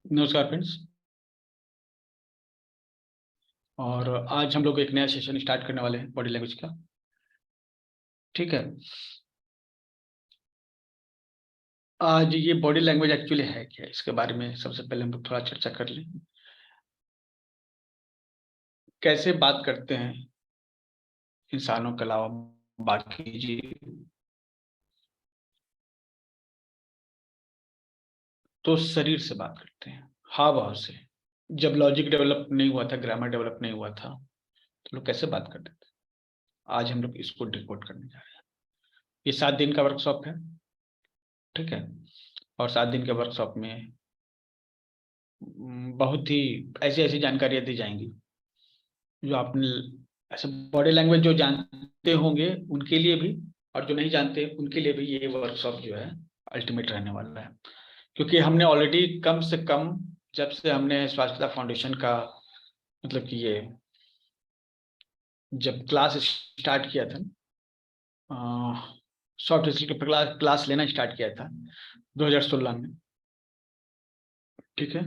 नमस्कार फ्रेंड्स। और आज हम लोग एक नया सेशन स्टार्ट करने वाले हैं बॉडी लैंग्वेज का। ठीक है। आज ये बॉडी लैंग्वेज एक्चुअली है क्या, इसके बारे में सबसे पहले हम लोग थोड़ा चर्चा कर लें। कैसे बात करते हैं इंसानों के अलावा बाकी जीव? तो शरीर से बात करते हैं, हाव भाव से। जब लॉजिक डेवलप नहीं हुआ था, ग्रामर डेवलप नहीं हुआ था, तो लोग कैसे बात करते थे? आज हम लोग इसको डिकोड करने जा रहे हैं। ये 7 दिन का वर्कशॉप है। ठीक है। और 7 दिन के वर्कशॉप में बहुत ही ऐसी ऐसी जानकारियां दी जाएंगी जो आपने ऐसे बॉडी लैंग्वेज जो जानते होंगे उनके लिए भी, और जो नहीं जानते उनके लिए भी ये वर्कशॉप जो है अल्टीमेट रहने वाला है। क्योंकि हमने ऑलरेडी कम से कम, जब से हमने स्वास्थ्य फाउंडेशन का मतलब कि ये जब क्लास स्टार्ट किया था, सॉफ्ट स्किल का क्लास लेना स्टार्ट किया था 2016 में। ठीक है।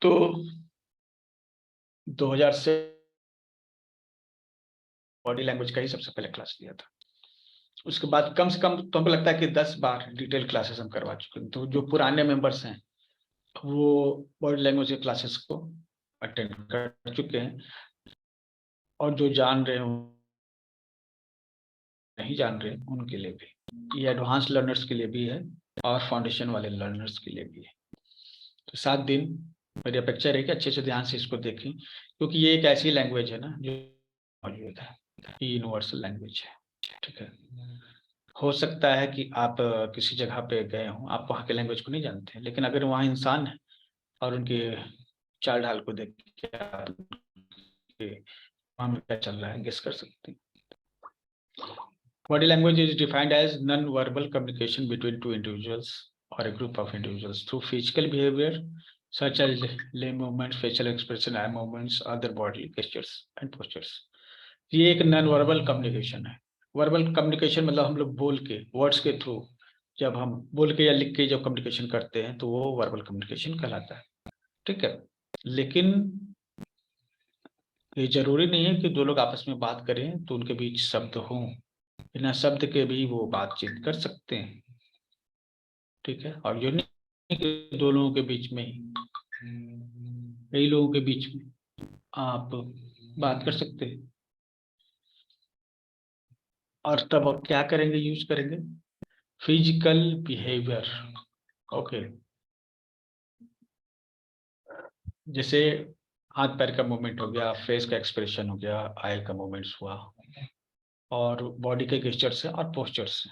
तो 2000 से बॉडी लैंग्वेज का ही सबसे पहले क्लास लिया था। उसके बाद कम से कम तो हमको लगता है कि 10 बार डिटेल क्लासेस हम करवा चुके हैं। तो जो पुराने मेंबर्स हैं वो बॉडी लैंग्वेज के क्लासेस को अटेंड कर चुके हैं, और जो जान रहे हो नहीं जान रहे उनके लिए भी, ये एडवांस लर्नर्स के लिए भी है और फाउंडेशन वाले लर्नर्स के लिए भी है। तो 7 दिन मेरी अपेक्षा है कि अच्छे से ध्यान से इसको देखें, क्योंकि ये एक ऐसी लैंग्वेज है ना जो मौजूद है, यूनिवर्सल लैंग्वेज है। ठीक है। हो सकता है कि आप किसी जगह पे गए हों, आप वहाँ के लैंग्वेज को नहीं जानते हैं, लेकिन अगर वहाँ इंसान है और उनके चाल ढाल को देख के आप वहाँ में क्या चल रहा है गेस कर सकते हैं। Body language is defined as non verbal communication between two individuals और a group of individuals through physical behavior such as limb movements, facial expression, eye movements, other body gestures and postures. ये एक non verbal communication है। Verbal communication मतलब हम लोग बोल के, words के थ्रू, जब हम बोल के या लिख के जब कम्युनिकेशन करते हैं तो वो वर्बल कम्युनिकेशन कहलाता है। ठीक है। लेकिन ये जरूरी नहीं है कि दो लोग आपस में बात करें तो उनके बीच शब्द हों, बिना शब्द के भी वो बातचीत कर सकते हैं। ठीक है। और ये नहीं कि दो लोगों के बीच में ही, कई लोगों के बीच में आप बात कर सकते हैं। और तब आप क्या करेंगे, यूज करेंगे फिजिकल बिहेवियर। ओके। जैसे हाथ पैर का मूवमेंट हो गया, फेस का एक्सप्रेशन हो गया, आई का मूवमेंट्स हुआ, और बॉडी के गेस्चर से और पोस्चर से।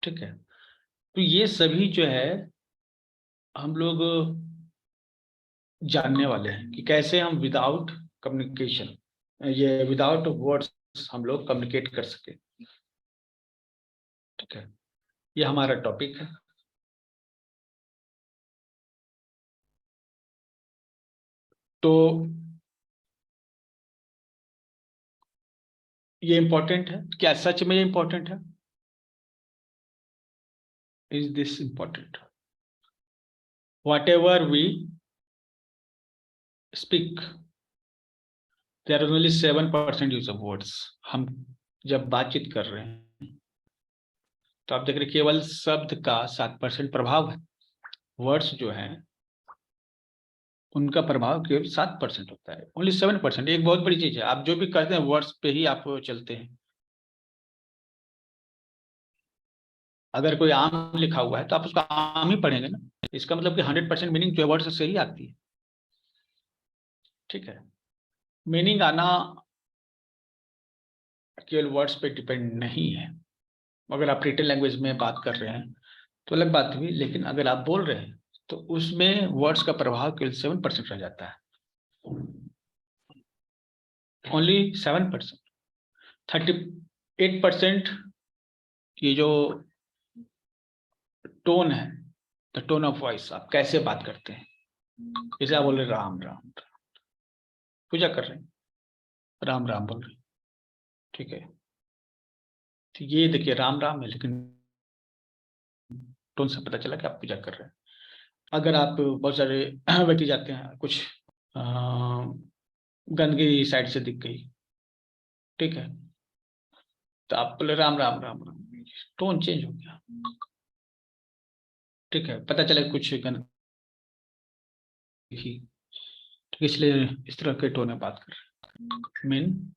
ठीक है। तो ये सभी जो है हम लोग जानने वाले हैं कि कैसे हम विदाउट कम्युनिकेशन, ये विदाउट वर्ड्स हम लोग कम्युनिकेट कर सके। ठीक है। ये हमारा टॉपिक है। तो ये इंपॉर्टेंट है क्या? सच में ये इंपॉर्टेंट है? Is this important? Whatever we speak, there are only 7% use of words. हम जब बातचीत कर रहे हैं तो आप देख रहे केवल शब्द का 7% प्रभाव है। वर्ड्स जो हैं उनका प्रभाव केवल 7% होता है, ओनली 7%। एक बहुत बड़ी चीज है। आप जो भी कहते हैं वर्ड्स पे ही आप चलते हैं। अगर कोई आम लिखा हुआ है तो आप उसका आम ही पढ़ेंगे ना। इसका मतलब कि 100% मीनिंग जो है वर्ड से ही आती है। ठीक है। मीनिंग आना केवल वर्ड्स पे डिपेंड नहीं है। अगर आप रिटन लैंग्वेज में बात कर रहे हैं तो अलग बात हुई, लेकिन अगर आप बोल रहे हैं तो उसमें वर्ड्स का प्रभाव केवल 7% रह जाता है। ओनली 7%। 38% ये जो टोन है, द टोन ऑफ वॉइस, आप कैसे बात करते हैं। जैसे आप बोल रहे राम राम, पूजा कर रहे हैं, राम राम बोल रहे हैं। ठीक है। तो ये देखिए राम राम है, लेकिन टोन से पता चला कि आप पूजा कर रहे हैं। अगर आप बहुत सारे व्यक्ति जाते हैं, कुछ गंदगी साइड से दिख गई, ठीक है, तो आप बोले राम राम राम राम, टोन चेंज हो गया, ठीक है, पता चला कुछ गंदगी, ठीक है, इसलिए इस तरह के टोन में बात कर रहे हैं।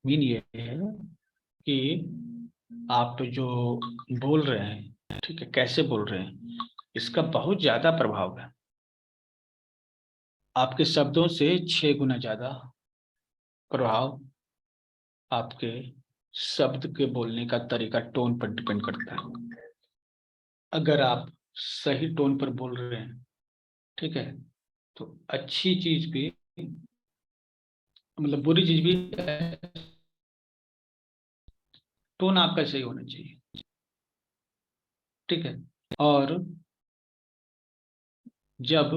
मीन ये है कि आप जो बोल रहे हैं, ठीक है, कैसे बोल रहे हैं, इसका बहुत ज्यादा प्रभाव है। आपके शब्दों से 6 गुना ज्यादा प्रभाव आपके शब्द के बोलने का तरीका, टोन पर डिपेंड करता है। अगर आप सही टोन पर बोल रहे हैं, ठीक है, तो अच्छी चीज भी, मतलब बुरी चीज भी, टोन आपका सही होना चाहिए, ठीक है। और जब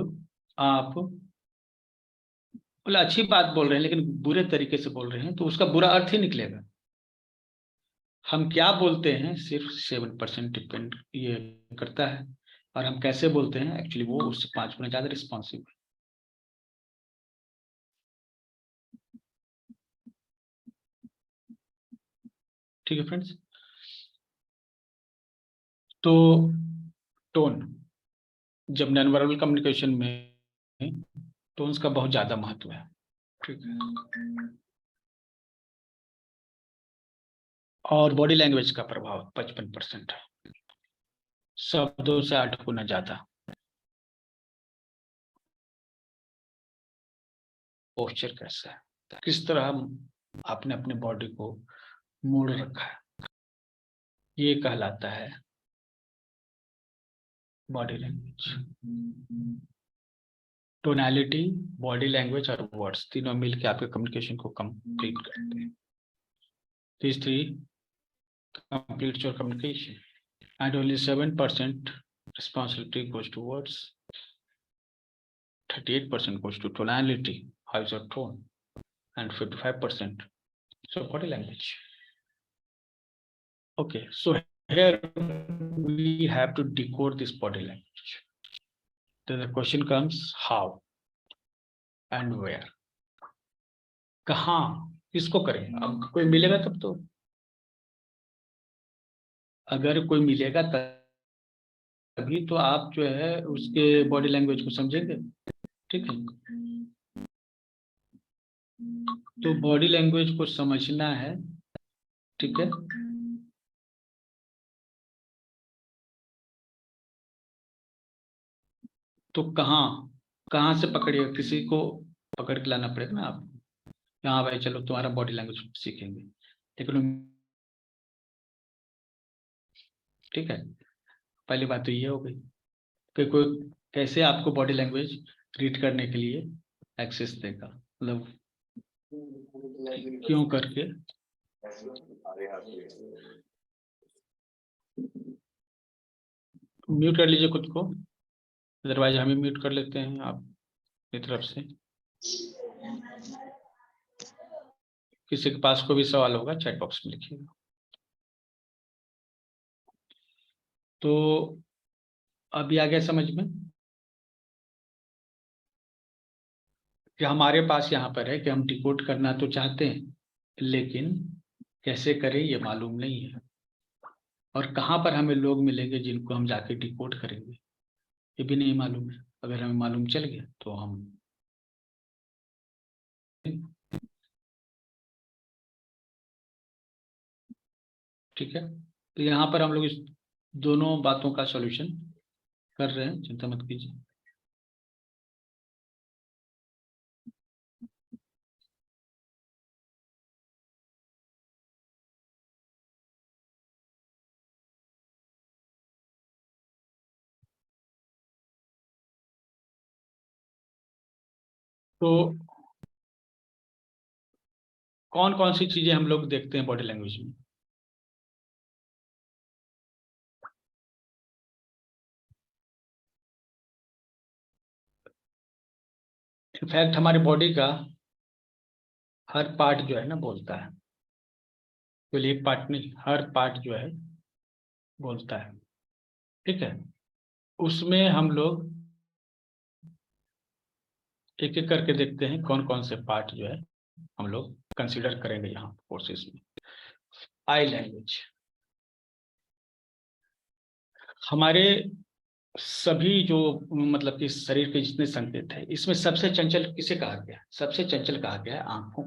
आप मतलब अच्छी बात बोल रहे हैं लेकिन बुरे तरीके से बोल रहे हैं, तो उसका बुरा अर्थ ही निकलेगा। हम क्या बोलते हैं सिर्फ 7% डिपेंड ये करता है, और हम कैसे बोलते हैं एक्चुअली वो उससे 5 गुना ज्यादा रिस्पॉन्सिव है। ठीक है फ्रेंड्स, तो टोन, जब नॉन वर्बल कम्युनिकेशन में टोन्स का बहुत ज्यादा महत्व है, ठीक है। और बॉडी लैंग्वेज का प्रभाव 55% है, शब्दों से 8 गुना ज्यादा। पोस्चर कैसा है, किस तरह हम आपने अपने बॉडी को मोड़ रखा है, ये कहलाता है body language. Tonality, body language और वर्ड्स तीनों मिलकर आपके कम्युनिकेशन को कंप्लीट करते हैं। These three completes your communication, and only 7% responsibility goes to words, 38% goes to tonality, how is your tone, and 55% so body language. Okay, so here we have to decode this body language. Then the question comes how and where. कहाँ, किसको करें, अब कोई मिलेगा तब तो, अगर कोई मिलेगा तभी तो आप जो है उसके बॉडी लैंग्वेज को समझेंगे, ठीक है। तो बॉडी लैंग्वेज को समझना है, ठीक है। तो कहाँ कहाँ से पकड़िए, किसी को पकड़ के लाना पड़ेगा ना आप, हाँ भाई चलो तुम्हारा बॉडी लैंग्वेज सीखेंगे, लेकिन ठीक है, पहली बात तो ये हो गई कि कोई कैसे आपको बॉडी लैंग्वेज रीड करने के लिए एक्सेस देगा, मतलब क्यों करके। म्यूट कर लीजिए खुद को, अदरवाइज हम ही म्यूट कर लेते हैं आपकी तरफ से। किसी के पास कोई भी सवाल होगा चैट बॉक्स में लिखिएगा। तो अभी आ गया समझ में कि हमारे पास यहाँ पर है कि हम डिकोड करना तो चाहते हैं, लेकिन कैसे करें ये मालूम नहीं है, और कहाँ पर हमें लोग मिलेंगे जिनको हम जाके डिकोड करेंगे ये भी नहीं मालूम है। अगर हमें मालूम चल गया तो हम, ठीक है। तो यहाँ पर हम लोग इस दोनों बातों का सॉल्यूशन कर रहे हैं, चिंता मत कीजिए। तो कौन कौन सी चीजें हम लोग देखते हैं बॉडी लैंग्वेज में। इनफैक्ट हमारी बॉडी का हर पार्ट जो है ना बोलता है, केवल एक पार्ट नहीं, हर पार्ट जो है बोलता है, ठीक है। उसमें हम लोग एक एक करके देखते हैं कौन कौन से पार्ट जो है हम लोग कंसीडर करेंगे यहाँ कोर्सेज में। आई लैंग्वेज हमारे सभी जो मतलब कि शरीर के जितने संकेत है, इसमें सबसे चंचल किसे कहा गया है? सबसे चंचल कहा गया है आंखों,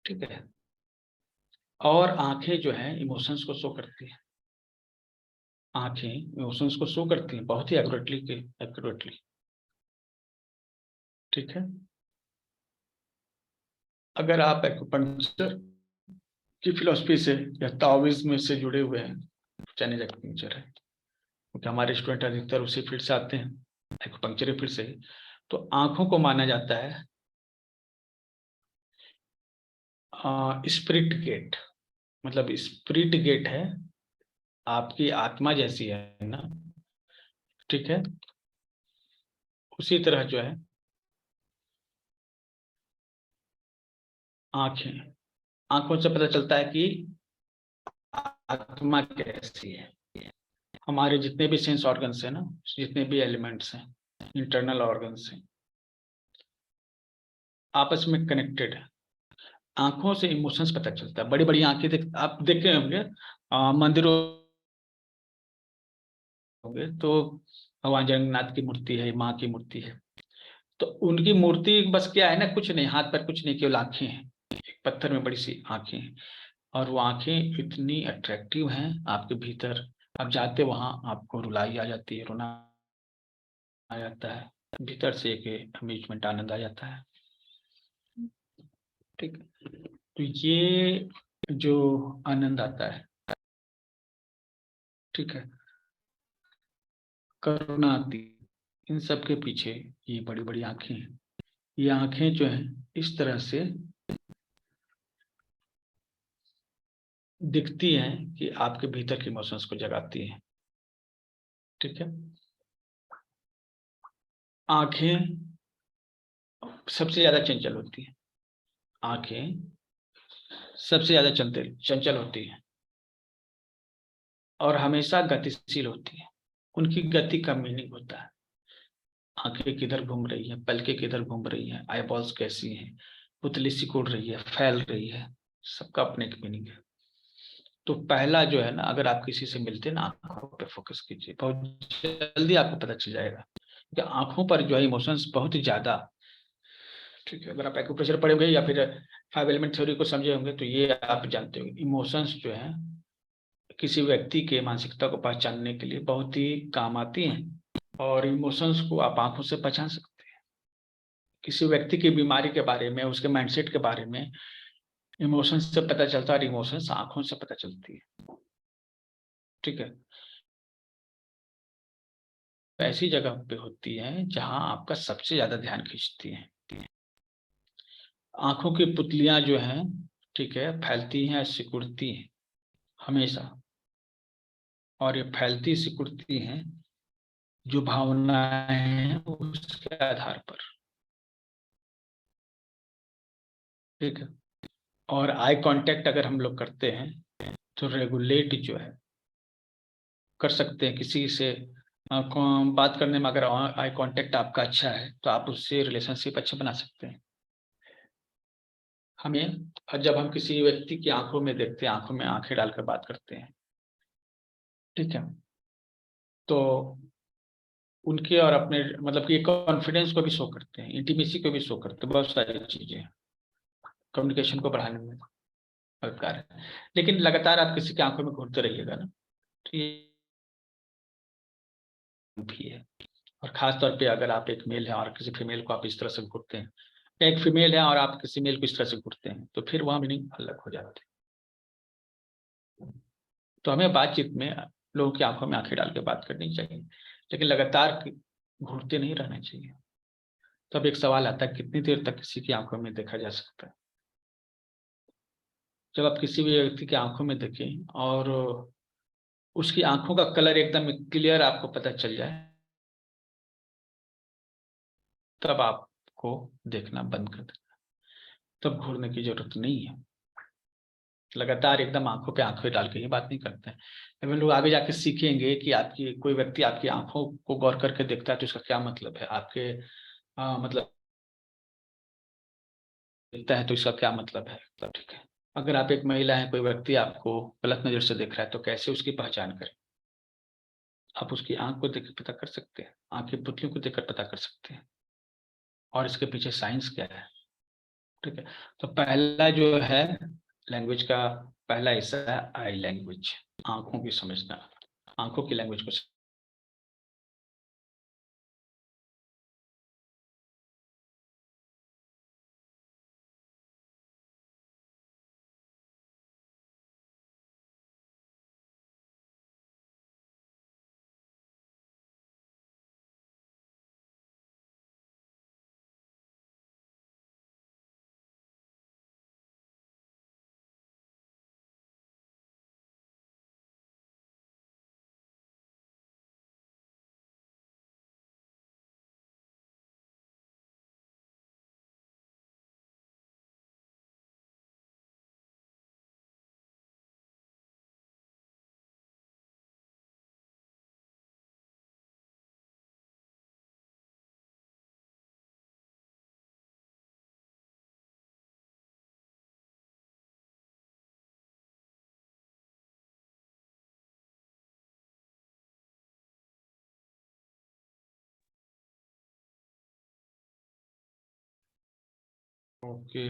ठीक है। और आंखें जो है इमोशंस को शो करती है, आंखें इमोशंस को शो करती हैं बहुत ही एक्यूरेटली, ठीक है। अगर आप एक्यूपंक्चर की फिलोसफी से या ताओइज्म से जुड़े हुए हैं, चाइनीज एक्यूपंक्चर है, क्योंकि हमारे स्टूडेंट अधिकतर उसी फील्ड से आते हैं, एक्यूपंक्चर फील्ड से, तो आंखों को माना जाता है स्पिरिट गेट। मतलब स्पिरिट गेट है, आपकी आत्मा जैसी है ना, ठीक है। उसी तरह जो है आंखें, आंखों से पता चलता है कि आत्मा कैसी है। हमारे जितने भी सेंस ऑर्गन्स हैं ना, जितने भी एलिमेंट्स हैं, इंटरनल ऑर्गन्स हैं, आपस में कनेक्टेड है। आंखों से इमोशंस पता चलता है। बड़ी बड़ी आंखें आप देखे होंगे मंदिरों होंगे तो भगवान जगन्नाथ की मूर्ति है, माँ की मूर्ति है, तो उनकी मूर्ति बस क्या है ना, कुछ नहीं, हाथ पर कुछ नहीं, केवल आंखें हैं, एक पत्थर में बड़ी सी आंखें हैं। और वो आंखें इतनी अट्रैक्टिव हैं आपके भीतर, आप जाते वहां आपको रुलाई आ जाती है, रोना आ जाता है, भीतर से एक अमेजमेंट, आनंद आ जाता है, ठीक। तो ये जो आनंद आता है, ठीक है, करुणा आती है, इन सब के पीछे ये बड़ी बड़ी आंखें हैं। ये आंखें जो हैं इस तरह से दिखती हैं कि आपके भीतर के इमोशंस को जगाती हैं, ठीक है। आंखें सबसे ज्यादा चंचल होती हैं, आंखें सबसे ज्यादा चंचल होती हैं और हमेशा गतिशील होती है। उनकी गति का मीनिंग होता है, आंखें किधर घूम रही है, पलकें किधर घूम रही है, आई बॉल्स कैसी हैं, पुतली सिकुड़ रही है, फैल रही है, सबका अपने एक मीनिंग है। तो पहला जो है ना, अगर आप किसी से मिलते हैं ना, आंखों पे फोकस कीजिए, बहुत जल्दी आपको पता चल जाएगा कि आंखों पर जो है इमोशंस बहुत ही ज्यादा, ठीक है। अगर आप एक्यूप्रेशर पढ़े होंगे या फिर 5 एलिमेंट थ्योरी को समझे होंगे तो ये आप जानते होंगे, इमोशंस जो है किसी व्यक्ति के मानसिकता को पहचानने के लिए बहुत ही काम आती हैं, और इमोशंस को आप आंखों से पहचान सकते हैं। किसी व्यक्ति की बीमारी के बारे में, उसके माइंडसेट के बारे में इमोशंस से पता चलता है, और इमोशंस आंखों से पता चलती है, ठीक है। ऐसी जगह पे होती है जहां आपका सबसे ज्यादा ध्यान खींचती है। आंखों की पुतलियां जो हैं, ठीक है, फैलती हैं, सिकुड़ती हैं हमेशा, और ये फैलती सिकुड़ती हैं जो भावनाएं हैं उसके आधार पर, ठीक है। और आई कांटेक्ट अगर हम लोग करते हैं तो रेगुलेट जो है कर सकते हैं किसी से, बात करने में अगर आई कांटेक्ट आपका अच्छा है तो आप उससे रिलेशनशिप अच्छा बना सकते हैं। हमें जब हम किसी व्यक्ति की आंखों में देखते हैं, आंखों में आंखें डालकर बात करते हैं, ठीक है, तो उनके और अपने मतलब कि कॉन्फिडेंस को भी शो करते हैं, इंटीमेसी को भी शो करते हैं, बहुत सारी चीजें कम्युनिकेशन को बढ़ाने में मददगार है। लेकिन लगातार आप किसी की आंखों में घूरते रहिएगा ना, तो ये भी है। और खास तौर पे अगर आप एक मेल है और किसी फीमेल को आप इस तरह से घूरते हैं, एक फीमेल है और आप किसी मेल को इस तरह से घूरते हैं, तो फिर वहां मीनिंग अलग हो जाती है। तो हमें बातचीत में लोगों की आंखों में आंखें डाल के बात करनी चाहिए, लेकिन लगातार घूरते नहीं रहना चाहिए। तब एक सवाल आता है, कितनी देर तक किसी की आंखों में देखा जा सकता है? जब आप किसी भी व्यक्ति की आंखों में देखें और उसकी आंखों का कलर एकदम क्लियर आपको पता चल जाए, तब आपको देखना बंद कर देना, तब घूरने की जरूरत नहीं है। लगातार एकदम आंखों पे आंखें डाल के ही बात नहीं करते हैं। हम लोग आगे जाके सीखेंगे कि आपकी कोई व्यक्ति आपकी आंखों को गौर करके देखता है तो इसका क्या मतलब है, आपके मतलब देखता है तो इसका क्या मतलब है, ठीक है। अगर आप एक महिला हैं, कोई व्यक्ति आपको गलत नजर से देख रहा है तो कैसे उसकी पहचान करें? आप उसकी आंख को देख पता कर सकते हैं, आंख की पुतलियों को देखकर पता कर सकते हैं, और इसके पीछे साइंस क्या है, ठीक है। तो पहला जो है लैंग्वेज का पहला हिस्सा है आई लैंग्वेज, आंखों की समझना, आंखों की लैंग्वेज को। ओके,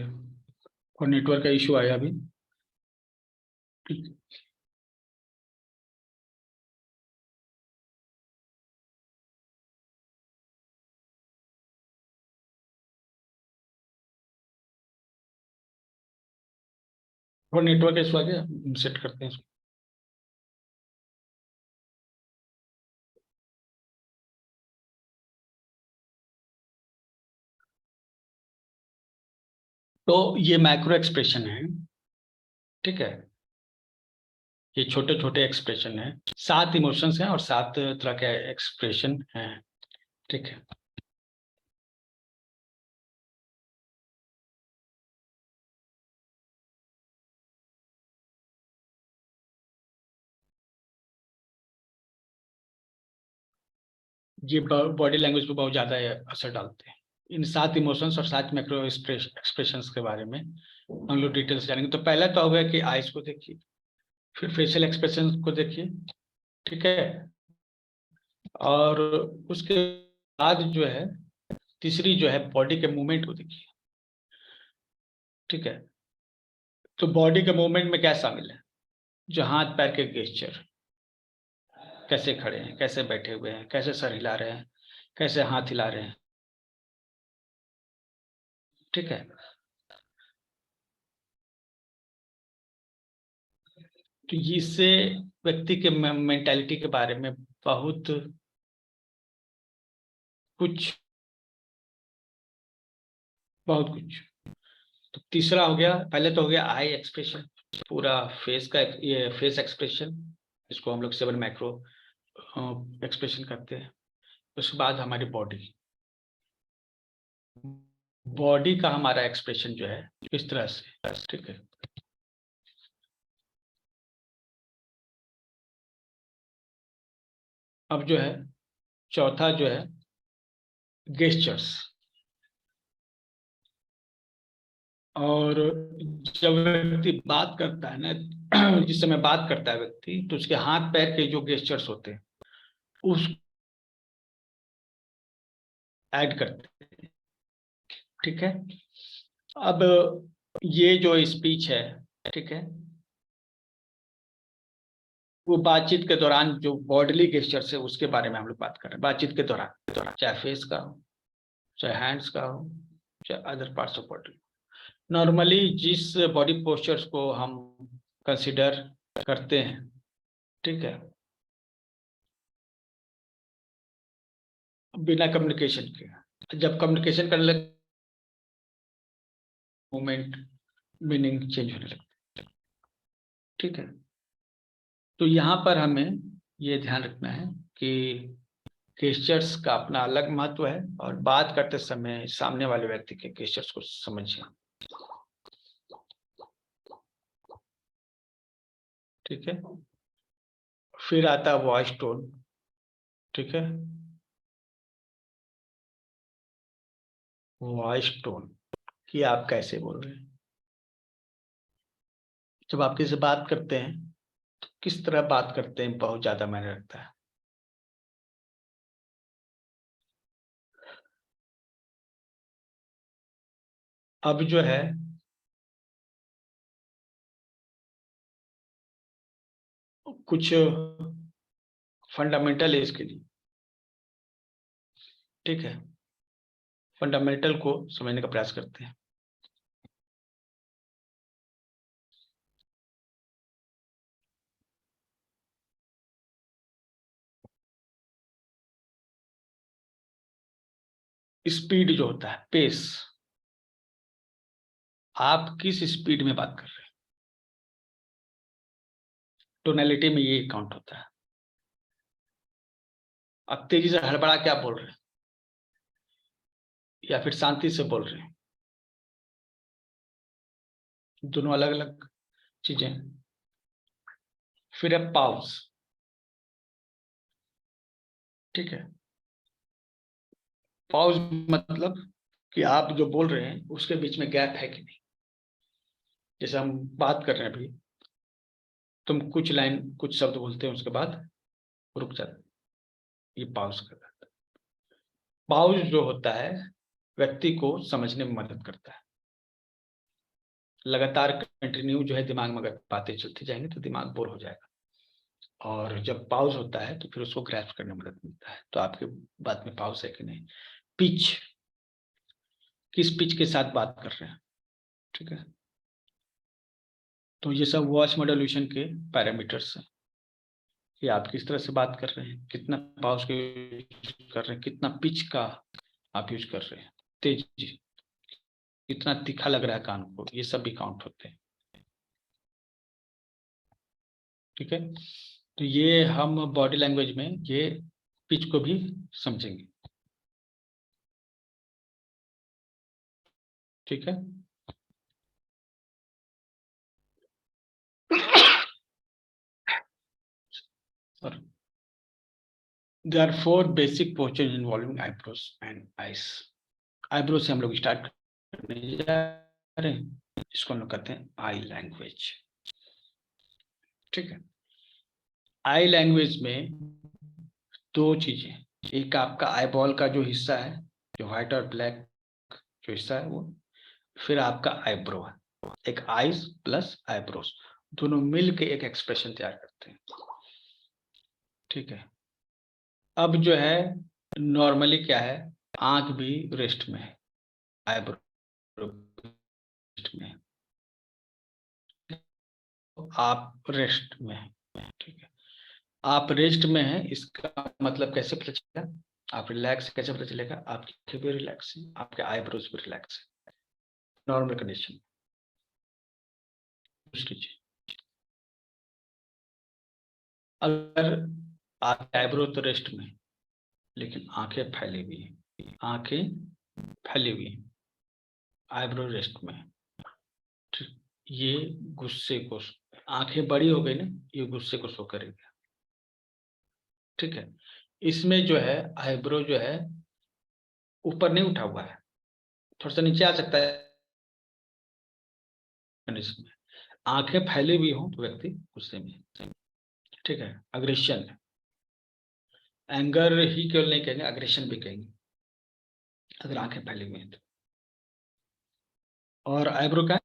और नेटवर्क का इशू आया अभी, ठीक। और नेटवर्क का इशू आ गया, सेट करते हैं इसको। तो ये मैक्रो एक्सप्रेशन है, ठीक है। ये छोटे छोटे एक्सप्रेशन है, 7 इमोशंस हैं और 7 तरह के एक्सप्रेशन हैं, ठीक है। ये बॉडी लैंग्वेज पे बहुत ज्यादा असर डालते हैं। इन 7 इमोशंस और 7 मैक्रो एक्सप्रेशंस के बारे में हम लोग डिटेल से जानेंगे। तो पहला तो होगा कि आइज को देखिए, फिर फेशियल एक्सप्रेशन को देखिए, ठीक है। और उसके बाद जो है तीसरी जो है बॉडी के मूवमेंट को देखिए, ठीक है। तो बॉडी के मूवमेंट में क्या शामिल है? जो हाथ पैर के गेस्चर, कैसे खड़े हैं, कैसे बैठे हुए हैं, कैसे सर हिला रहे हैं, कैसे हाथ हिला रहे हैं, ठीक है। तो इससे व्यक्ति के मेंटालिटी के बारे में बहुत कुछ, बहुत कुछ। तो तीसरा हो गया, पहले तो हो गया आई एक्सप्रेशन, पूरा फेस का ये फेस एक्सप्रेशन, इसको हम लोग 7 मैक्रो एक्सप्रेशन करते हैं। उसके बाद हमारी बॉडी, बॉडी का हमारा एक्सप्रेशन जो है इस तरह से, ठीक है। अब जो है चौथा जो है गेस्चर्स। और जब व्यक्ति बात करता है ना, जिस समय बात करता है व्यक्ति, तो उसके हाथ पैर के जो गेस्चर्स होते हैं उस ऐड करते हैं, ठीक है। अब ये जो स्पीच है, ठीक है, वो बातचीत के दौरान जो बॉडीली गेस्चर्स है उसके बारे में हम लोग बात कर रहे हैं। बातचीत के दौरान चाहे फेस का हो, चाहे हैंड्स का हो, चाहे other parts of body, normally जिस बॉडी पोस्चर्स को हम कंसिडर करते हैं, ठीक है, बिना कम्युनिकेशन के, जब कम्युनिकेशन करने लगे मोमेंट मीनिंग चेंज होने लगता है, ठीक है। तो यहाँ पर हमें ये ध्यान रखना है कि गेस्चर्स का अपना अलग महत्व है, और बात करते समय सामने वाले व्यक्ति के गेस्चर्स को समझिए, ठीक है। फिर आता है वॉइस टोन, ठीक है, वॉइस टोन कि आप कैसे बोल रहे हैं। जब आप किसी से बात करते हैं तो किस तरह बात करते हैं, बहुत ज्यादा मायने रखता है। अब जो है कुछ फंडामेंटल है इसके लिए, ठीक है, फंडामेंटल को समझने का प्रयास करते हैं। स्पीड जो होता है, पेस, आप किस स्पीड में बात कर रहे हैं, टोनैलिटी में ये काउंट होता है। आप तेजी से हड़बड़ा के आप बोल रहे हैं या फिर शांति से बोल रहे हैं, दोनों अलग अलग चीजें। फिर है पाउस, ठीक है, पाउस मतलब कि आप जो बोल रहे हैं उसके बीच में गैप है कि नहीं। जैसे हम बात कर रहे हैं अभी, तुम कुछ लाइन कुछ शब्द बोलते हैं उसके बाद रुक जाते, ये पाउस कर रहा है। पाउस जो होता है व्यक्ति को समझने में मदद करता है। लगातार कंटिन्यू जो है दिमाग में अगर बातें चलती जाएंगी तो दिमाग बोर हो जाएगा, और जब पाउस होता है तो फिर उसको ग्रैस्प करने में मदद मिलता है। तो आपके बात में पाउस है कि नहीं। पिच, किस पिच के साथ बात कर रहे हैं, ठीक है। तो ये सब वॉइस मॉड्यूलेशन के पैरामीटर्स हैं कि आप किस तरह से बात कर रहे हैं, कितना पाउस का यूज कर रहे हैं, कितना पिच का आप यूज कर रहे हैं, तेज, कितना तीखा लग रहा है कान को, ये सब भी काउंट होते हैं, ठीक है। तो ये हम बॉडी लैंग्वेज में ये पिच को भी समझेंगे, ठीक है। और there are 4 basic postures involving eyebrows and eyes. Eyebrow से हम लोग स्टार्ट करने जा रहे हैं, इसको हम लोग कहते हैं आई लैंग्वेज, ठीक है। आई लैंग्वेज में दो चीजें, एक आपका आई बॉल का जो हिस्सा है, जो व्हाइट और ब्लैक जो हिस्सा है वो, फिर आपका आईब्रो है, एक आईज प्लस आईब्रोज, दोनों मिल के एक एक्सप्रेशन तैयार करते हैं, ठीक है। अब जो है नॉर्मली क्या है, आंख भी रेस्ट में है, आईब्रो रेस्ट में है, आप रेस्ट में है, ठीक है। आप रेस्ट में हैं इसका मतलब कैसे पता चलेगा, आप रिलैक्स कैसे पता चलेगा, आपकी भी रिलैक्स है, आपके आईब्रोज भी रिलैक्स है, नॉर्मल कंडीशन। दूसरी चीज, अगर आपके आईब्रो तो रेस्ट में लेकिन आंखें फैली हुई हैं, आंखें फैली हुई हैं, आईब्रो रेस्ट में, ठीक, ये गुस्से को, आंखें बड़ी हो गई ना, ये गुस्से को शो करेगी, ठीक है। इसमें जो है आईब्रो जो है ऊपर नहीं उठा हुआ है, थोड़ा सा नीचे आ सकता है कंडीशन में। आंखें फैली हुई हो तो व्यक्ति गुस्से में, ठीक है, अग्रेशन है, एंगर ही केवल नहीं कहेंगे, अग्रेशन भी कहेंगे अगर आंखें फैली हुई हैं तो। और आईब्रो का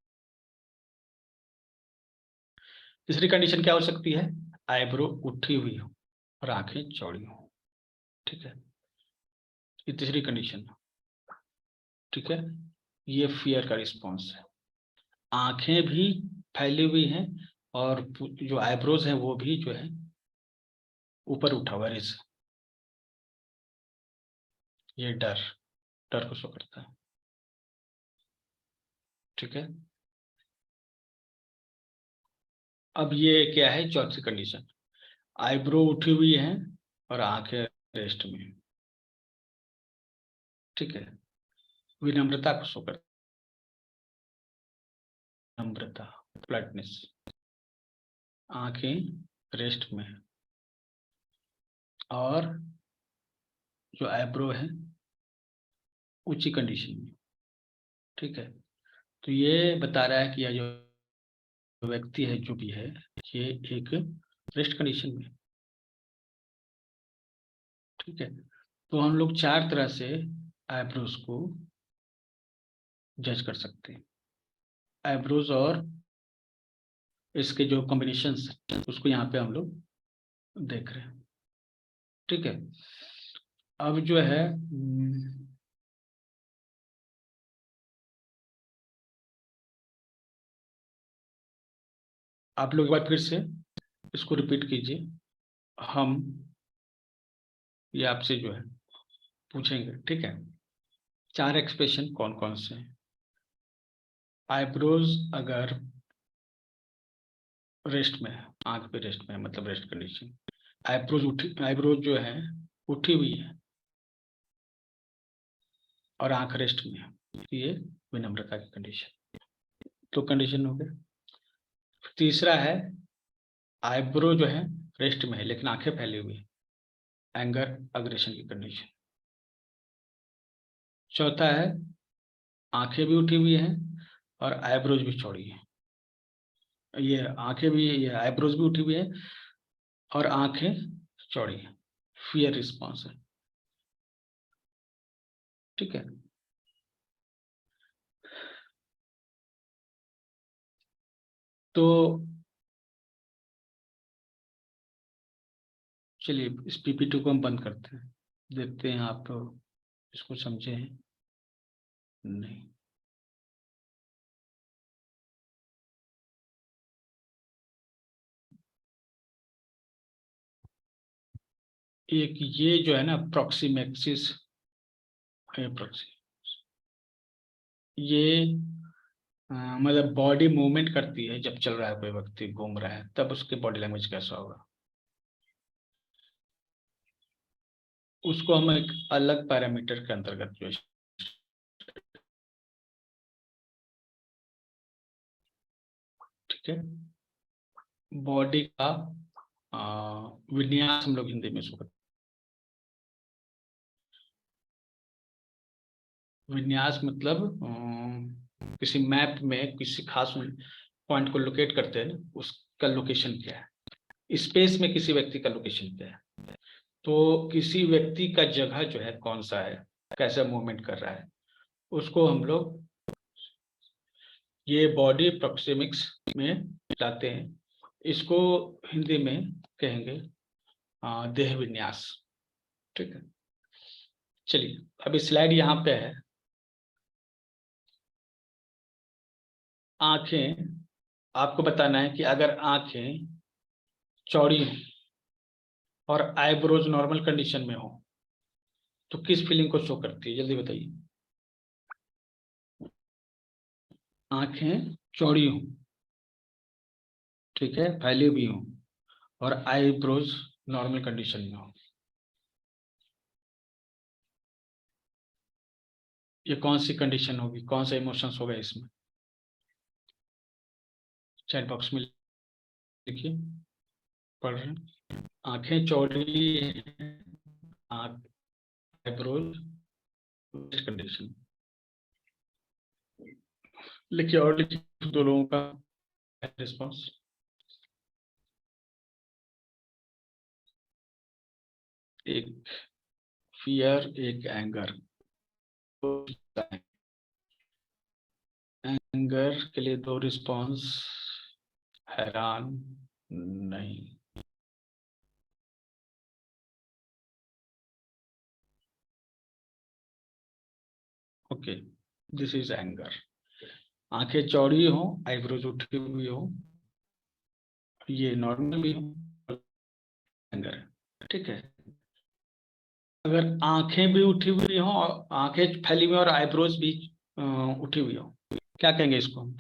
तीसरी कंडीशन क्या हो सकती है, आईब्रो उठी हुई हो और आंखें चौड़ी हो, ठीक है, ये तीसरी कंडीशन, ठीक है। ये फियर का रिस्पॉन्स है, आंखें भी फैली हुई हैं और जो आईब्रोज हैं वो भी जो है ऊपर उठा हुआ है, ये डर, डर को शो करता है, ठीक है। अब ये क्या है, चौथी कंडीशन, आईब्रो उठी हुई है और आंखें रेस्ट में हैं, ठीक है, विनम्रता को शो करता है, नम्रता, फ्लैटनेस, आंखें रेस्ट में है, और जो आईब्रो है ऊंची कंडीशन में। ठीक है, तो ये बता रहा है कि यह जो व्यक्ति है जो भी है ये एक रेस्ट कंडीशन में। ठीक है, तो हम लोग 4 तरह से आईब्रोज को जज कर सकते हैं। आईब्रोज और इसके जो कॉम्बिनेशंस उसको यहाँ पे हम लोग देख रहे हैं। ठीक है, अब जो है आप लोग एक बार फिर से इसको रिपीट कीजिए। हम ये आपसे जो है पूछेंगे। ठीक है, 4 एक्सप्रेशन कौन कौन से हैं। आईब्रोज अगर रेस्ट में है, आंख पे रेस्ट में है, मतलब रेस्ट कंडीशन। आईब्रोज जो है उठी हुई है और आंख रेस्ट में है, ये विनम्रता की कंडीशन। तो कंडीशन हो गया। तीसरा है आईब्रो जो है रेस्ट में है लेकिन आंखें फैली हुई है, एंगर अग्रेशन की कंडीशन। चौथा है आंखें भी उठी हुई हैं और आईब्रोज भी चौड़ी है। ये आंखें भी, ये आईब्रोज भी उठी हुई है और आंखें चौड़ी है, फियर रिस्पॉन्स है। ठीक है, तो चलिए इस पीपीटी को हम बंद करते हैं, देखते हैं आप इसको समझे हैं नहीं। एक ये जो है ना प्रॉक्सिमेक्सिस, ये मतलब बॉडी मूवमेंट करती है जब चल रहा है कोई व्यक्ति, घूम रहा है, तब उसके बॉडी लैंग्वेज कैसा होगा, उसको हम एक अलग पैरामीटर के अंतर्गत जो है, ठीक है, बॉडी का विन्यास हम लोग हिंदी में इसको, विन्यास मतलब किसी मैप में किसी खास पॉइंट को लोकेट करते हैं, उसका लोकेशन क्या है, स्पेस में किसी व्यक्ति का लोकेशन क्या है। तो किसी व्यक्ति का जगह जो है कौन सा है, कैसा मूवमेंट कर रहा है, उसको हम लोग ये बॉडी प्रोक्सेमिक्स में लाते हैं। इसको हिंदी में कहेंगे देह विन्यास। ठीक है, चलिए अभी स्लाइड यहाँ पे है। आंखें, आपको बताना है कि अगर आंखें चौड़ी हो और आईब्रोज नॉर्मल कंडीशन में हो तो किस फीलिंग को शो करती है, जल्दी बताइए। आंखें चौड़ी हो, ठीक है, फैली हुई हो और आईब्रोज नॉर्मल कंडीशन में हो, ये कौन सी कंडीशन होगी, कौन सा इमोशंस होगा इसमें, चैट बॉक्स में लिखिए। पढ़ रहे हैं, आंखें चौड़ी हैं, आईब्रोज कंडीशन। लिखिए और लिखिए दो लोगों का रिस्पॉन्स। एक फियर, एक एंगर। एंगर के लिए 2 रिस्पॉन्स, हैरान नहीं। Okay, this is anger. आंखें चौड़ी हो, आईब्रोज उठी हुई हो, ये नॉर्मल भी हो, एंगर है। ठीक है, अगर आंखें भी उठी हुई हो और आंखें फैली हुई और आईब्रोज भी उठी हुई हो, क्या कहेंगे इसको हम।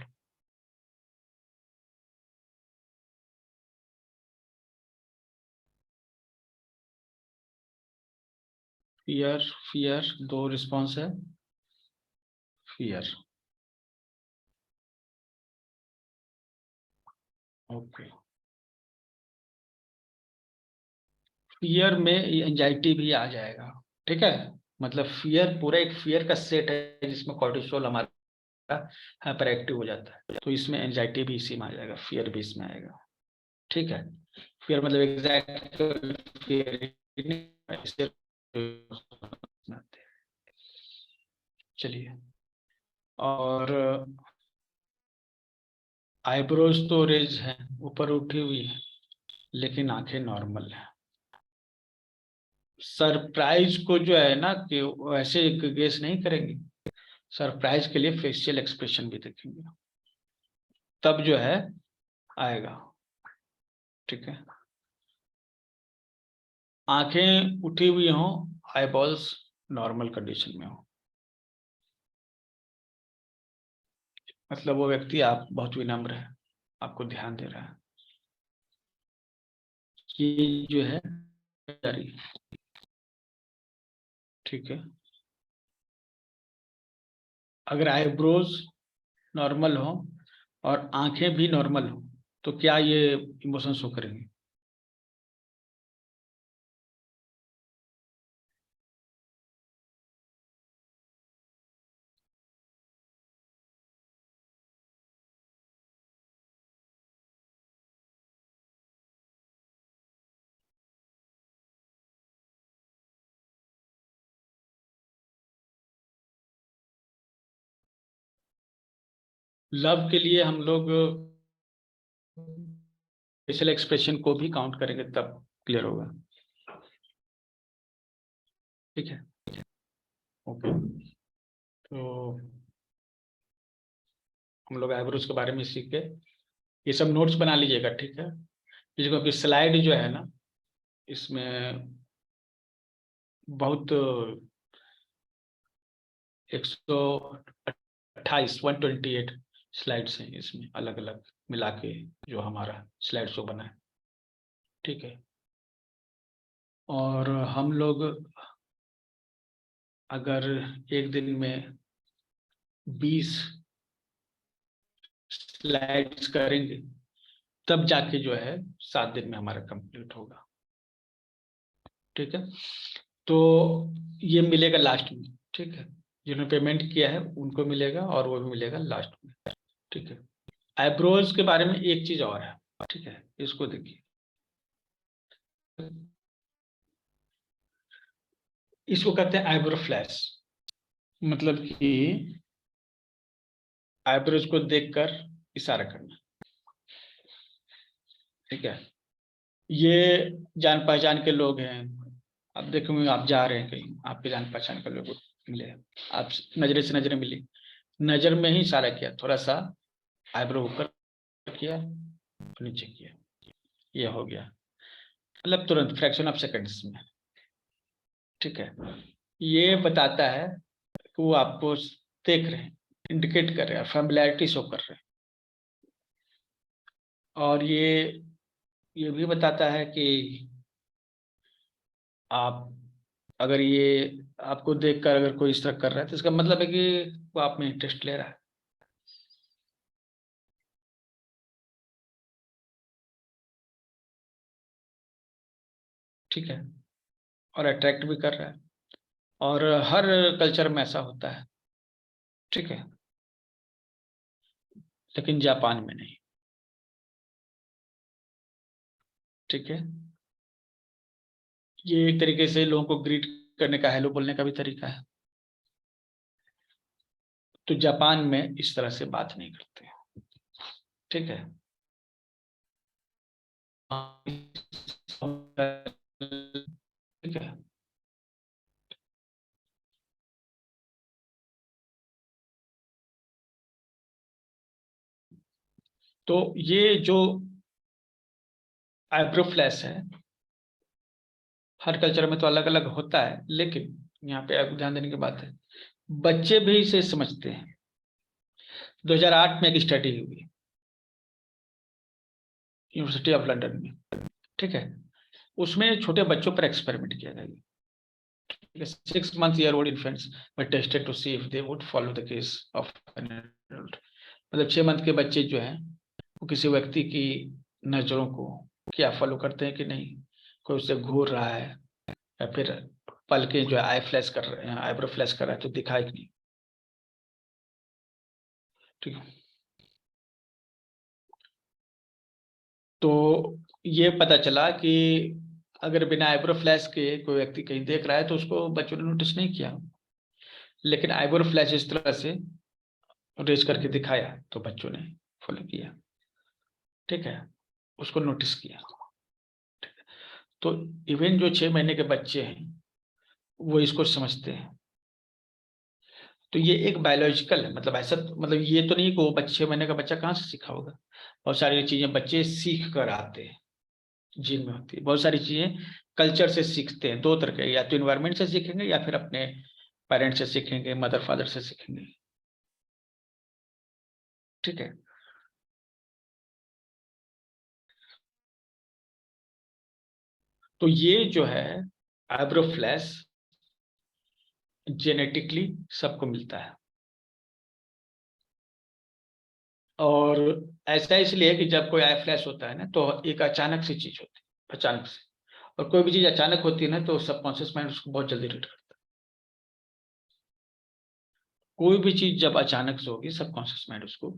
फियर, फियर 2 रिस्पॉन्स है, फियर। ओके, फियर में एंजाइटी भी आ जाएगा, ठीक है। मतलब फियर पूरा एक फियर का सेट है जिसमें कॉर्टिसोल हमारा हाइपर एक्टिव हो जाता है, तो इसमें एंजाइटी भी इसी में आ जाएगा, फियर भी इसमें आएगा, ठीक है। फियर मतलब एग्जैक्ट फियर। चलिए, और आईब्रोज तो रेज है, ऊपर उठी हुई है, लेकिन आंखें नॉर्मल है। सरप्राइज को जो है ना कि वैसे गेस नहीं करेंगे, सरप्राइज के लिए फेशियल एक्सप्रेशन भी देखेंगे, तब जो है आएगा, ठीक है। आंखें उठी हुई हों, आईबॉल्स नॉर्मल कंडीशन में हो, मतलब वो व्यक्ति आप बहुत विनम्र है, आपको ध्यान दे रहा है, ये जो है जारी, ठीक है। अगर आईब्रोज नॉर्मल हो और आंखें भी नॉर्मल हो, तो क्या ये इमोशन शो करेंगे? लव के लिए हम लोग फेशियल एक्सप्रेशन को भी काउंट करेंगे, तब क्लियर होगा, ठीक है। ओके, तो हम लोग आईब्रोज के बारे में सीख के ये सब नोट्स बना लीजिएगा, ठीक है। क्योंकि स्लाइड जो है ना, इसमें बहुत 128 128 स्लाइड्स हैं इसमें, अलग अलग मिला के जो हमारा स्लाइड शो बना है, ठीक है। और हम लोग अगर एक दिन में 20 स्लाइड्स करेंगे, तब जाके जो है 7 दिन में हमारा कंप्लीट होगा, ठीक है। तो ये मिलेगा लास्ट में, ठीक है। जिन्होंने पेमेंट किया है उनको मिलेगा, और वो भी मिलेगा लास्ट में, ठीक है। आईब्रोज के बारे में एक चीज और है, ठीक है, इसको देखिए। इसको कहते हैं आईब्रो फ्लैश, मतलब कि आईब्रोज को देखकर इशारा करना, ठीक है। ये जान पहचान के लोग हैं, आप देखोगे, आप जा रहे हैं कहीं, आपके जान पहचान के लोग मिले, आप नजरे से नजरे मिली, नजर में ही इशारा किया, थोड़ा सा आईब्रो ऊपर किया, नीचे किया, ये हो गया, मतलब तुरंत फ्रैक्शन ऑफ सेकंड्स में, ठीक है। ये बताता है कि वो आपको देख रहे हैं, इंडिकेट कर रहे हैं, फैमिलियरिटी शो कर रहे हैं। और ये भी बताता है कि आप, अगर ये आपको देखकर अगर कोई इस तरह कर रहा है, तो इसका मतलब है कि वो आप में इंटरेस्ट ले रहा है, ठीक है। और अट्रैक्ट भी कर रहा है, और हर कल्चर में ऐसा होता है, ठीक है, लेकिन जापान में नहीं, ठीक है। ये एक तरीके से लोगों को ग्रीट करने का, हेलो बोलने का भी तरीका है। तो जापान में इस तरह से बात नहीं करते, ठीक है। ठीक है। तो ये जो आईब्रो फ्लैश है, हर कल्चर में तो अलग अलग होता है, लेकिन यहाँ पे आपको ध्यान देने की बात है, बच्चे भी इसे समझते हैं। 2008 में एक स्टडी हुई यूनिवर्सिटी ऑफ लंदन में, ठीक है। उसमें छोटे बच्चों पर एक्सपेरिमेंट किया गया। 6 month-year-old infants were tested to see if they would follow the gaze of an adult। मतलब 6 मंथ के बच्चे जो हैं, वो किसी व्यक्ति की नजरों को क्या फॉलो करते हैं कि नहीं। कोई उससे घूर रहा है या फिर पलके जो है आई फ्लैश कर रहे हैं, आईब्रो फ्लैश कर रहा है तो दिखाई नहीं। ठीक है, तो ये पता चला कि अगर बिना आईब्रो फ्लैश के कोई व्यक्ति कहीं देख रहा है तो उसको बच्चों ने नोटिस नहीं किया, लेकिन आईब्रो फ्लैश इस तरह से रेज करके दिखाया तो बच्चों ने फॉलो किया। ठीक है, उसको नोटिस किया। तो इवन जो 6 महीने के बच्चे हैं वो इसको समझते हैं। तो ये एक बायोलॉजिकल है, मतलब ऐसा मतलब ये तो नहीं कि वो 6 महीने का बच्चा कहाँ से सीखा होगा। बहुत सारी चीजें बच्चे सीख कर आते हैं, जीन में होती है। बहुत सारी चीजें कल्चर से सीखते हैं, 2 तरह के, या तो इन्वायरमेंट से सीखेंगे या फिर अपने पेरेंट्स से सीखेंगे, मदर फादर से सीखेंगे। ठीक है, तो ये जो है आईब्रो फ्लैश जेनेटिकली सबको मिलता है। और ऐसा इसलिए है कि जब कोई आई फ्लैश होता है ना तो एक अचानक से चीज होती है, अचानक से। और कोई भी चीज अचानक होती है ना तो सबकॉन्शियस माइंड उसको बहुत जल्दी रीड करता है। कोई भी चीज जब अचानक से होगी सबकॉन्शियस माइंड उसको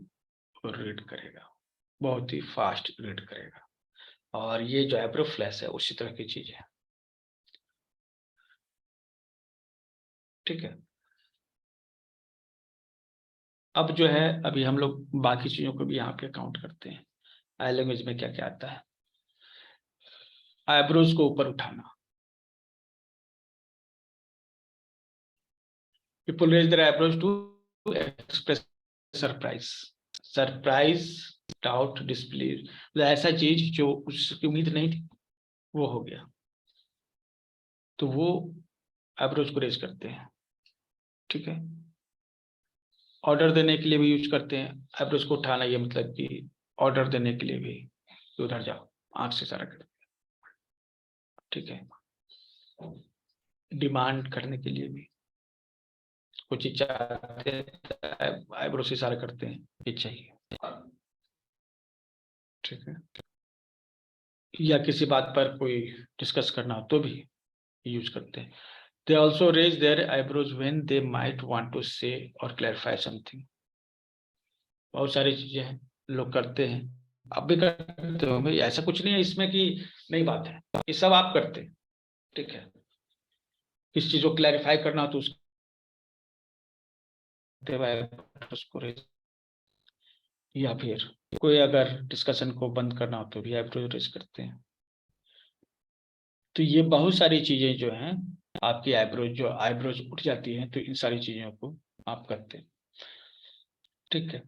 रीड करेगा, बहुत ही फास्ट रीड करेगा। और ये जो आईब्रो फ्लैश है उसी तरह की चीज है। ठीक है, अब जो है अभी हम लोग बाकी चीजों को भी यहाँ पे काउंट करते हैं। आई लैंग्वेज में क्या क्या आता है। आईब्रोज को ऊपर उठाना, people raise their eyebrows to express surprise. Surprise, doubt, disbelieve, मतलब ऐसा चीज जो उसकी उम्मीद नहीं थी वो हो गया, तो वो आईब्रोज को रेज करते हैं। ठीक है, ऑर्डर देने के लिए भी यूज करते हैं आईब्रोज को उठाना, ये मतलब कि ऑर्डर देने के लिए भी कि उधर जाओ, आंख से इशारा करते हैं। ठीक है, डिमांड करने के लिए भी कुछ चीज चाहते हैं आईब्रो से इशारा करते हैं ये चाहिए। ठीक है, या किसी बात पर कोई डिस्कस करना हो तो भी यूज करते हैं। They also raise their eyebrows when they might want to say और क्लैरिफाई समथिंग। बहुत सारी चीजें हैं लोग करते हैं, आप भी करते हो भाई, ऐसा कुछ नहीं है इसमें कि नई बात है, ये सब आप करते हैं। ठीक है, किस चीज को क्लैरिफाई करना हो तो उसको रेज, या फिर कोई अगर डिस्कशन को बंद करना हो तो भी आईब्रो रेज करते हैं। तो ये बहुत सारी चीजें जो हैं आपकी आईब्रोज, जो आईब्रोज उठ जाती हैं तो इन सारी चीजों को आप करते हैं। ठीक है,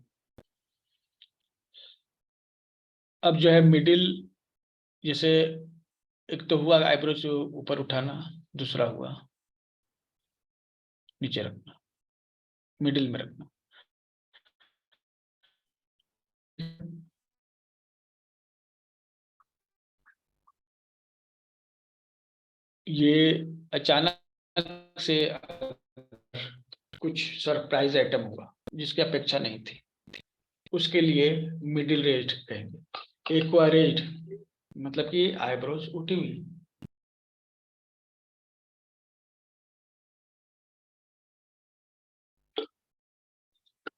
अब जो है मिडिल, जैसे एक तो हुआ आईब्रोज ऊपर उठाना, दूसरा हुआ नीचे रखना, मिडिल में रखना। ये अचानक से कुछ सरप्राइज आइटम हुआ जिसकी अपेक्षा नहीं थी, उसके लिए मिडिल रेज्ड कहेंगे। एक्वारेज्ड मतलब कि आईब्रोज उठी हुई,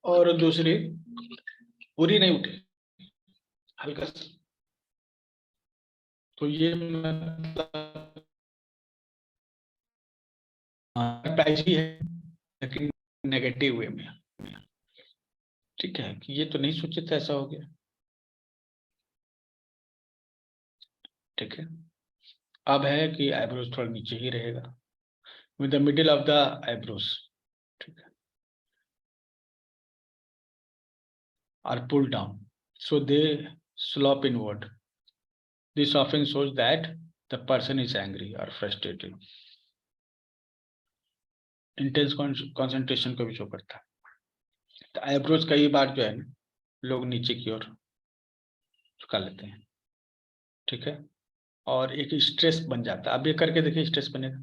और दूसरी पूरी नहीं उठी, हल्का सा। तो ये मतलब सरप्राइज भी है लेकिन नेगेटिव वे में। ठीक है, कि ये तो नहीं सोचे थे ऐसा हो गया। ठीक है, अब है कि आईब्रोज थोड़ा नीचे ही रहेगा, with the middle of the eyebrows. ठीक है, are pull down so they slope inward. This often shows that the person is angry or frustrated. Intense concentration को भी शो करता है। तो आईब्रोज कई बार जो है ना लोग नीचे की ओर झुका लेते हैं। ठीक है, और एक स्ट्रेस बन जाता है। अब ये करके देखिए स्ट्रेस बनेगा,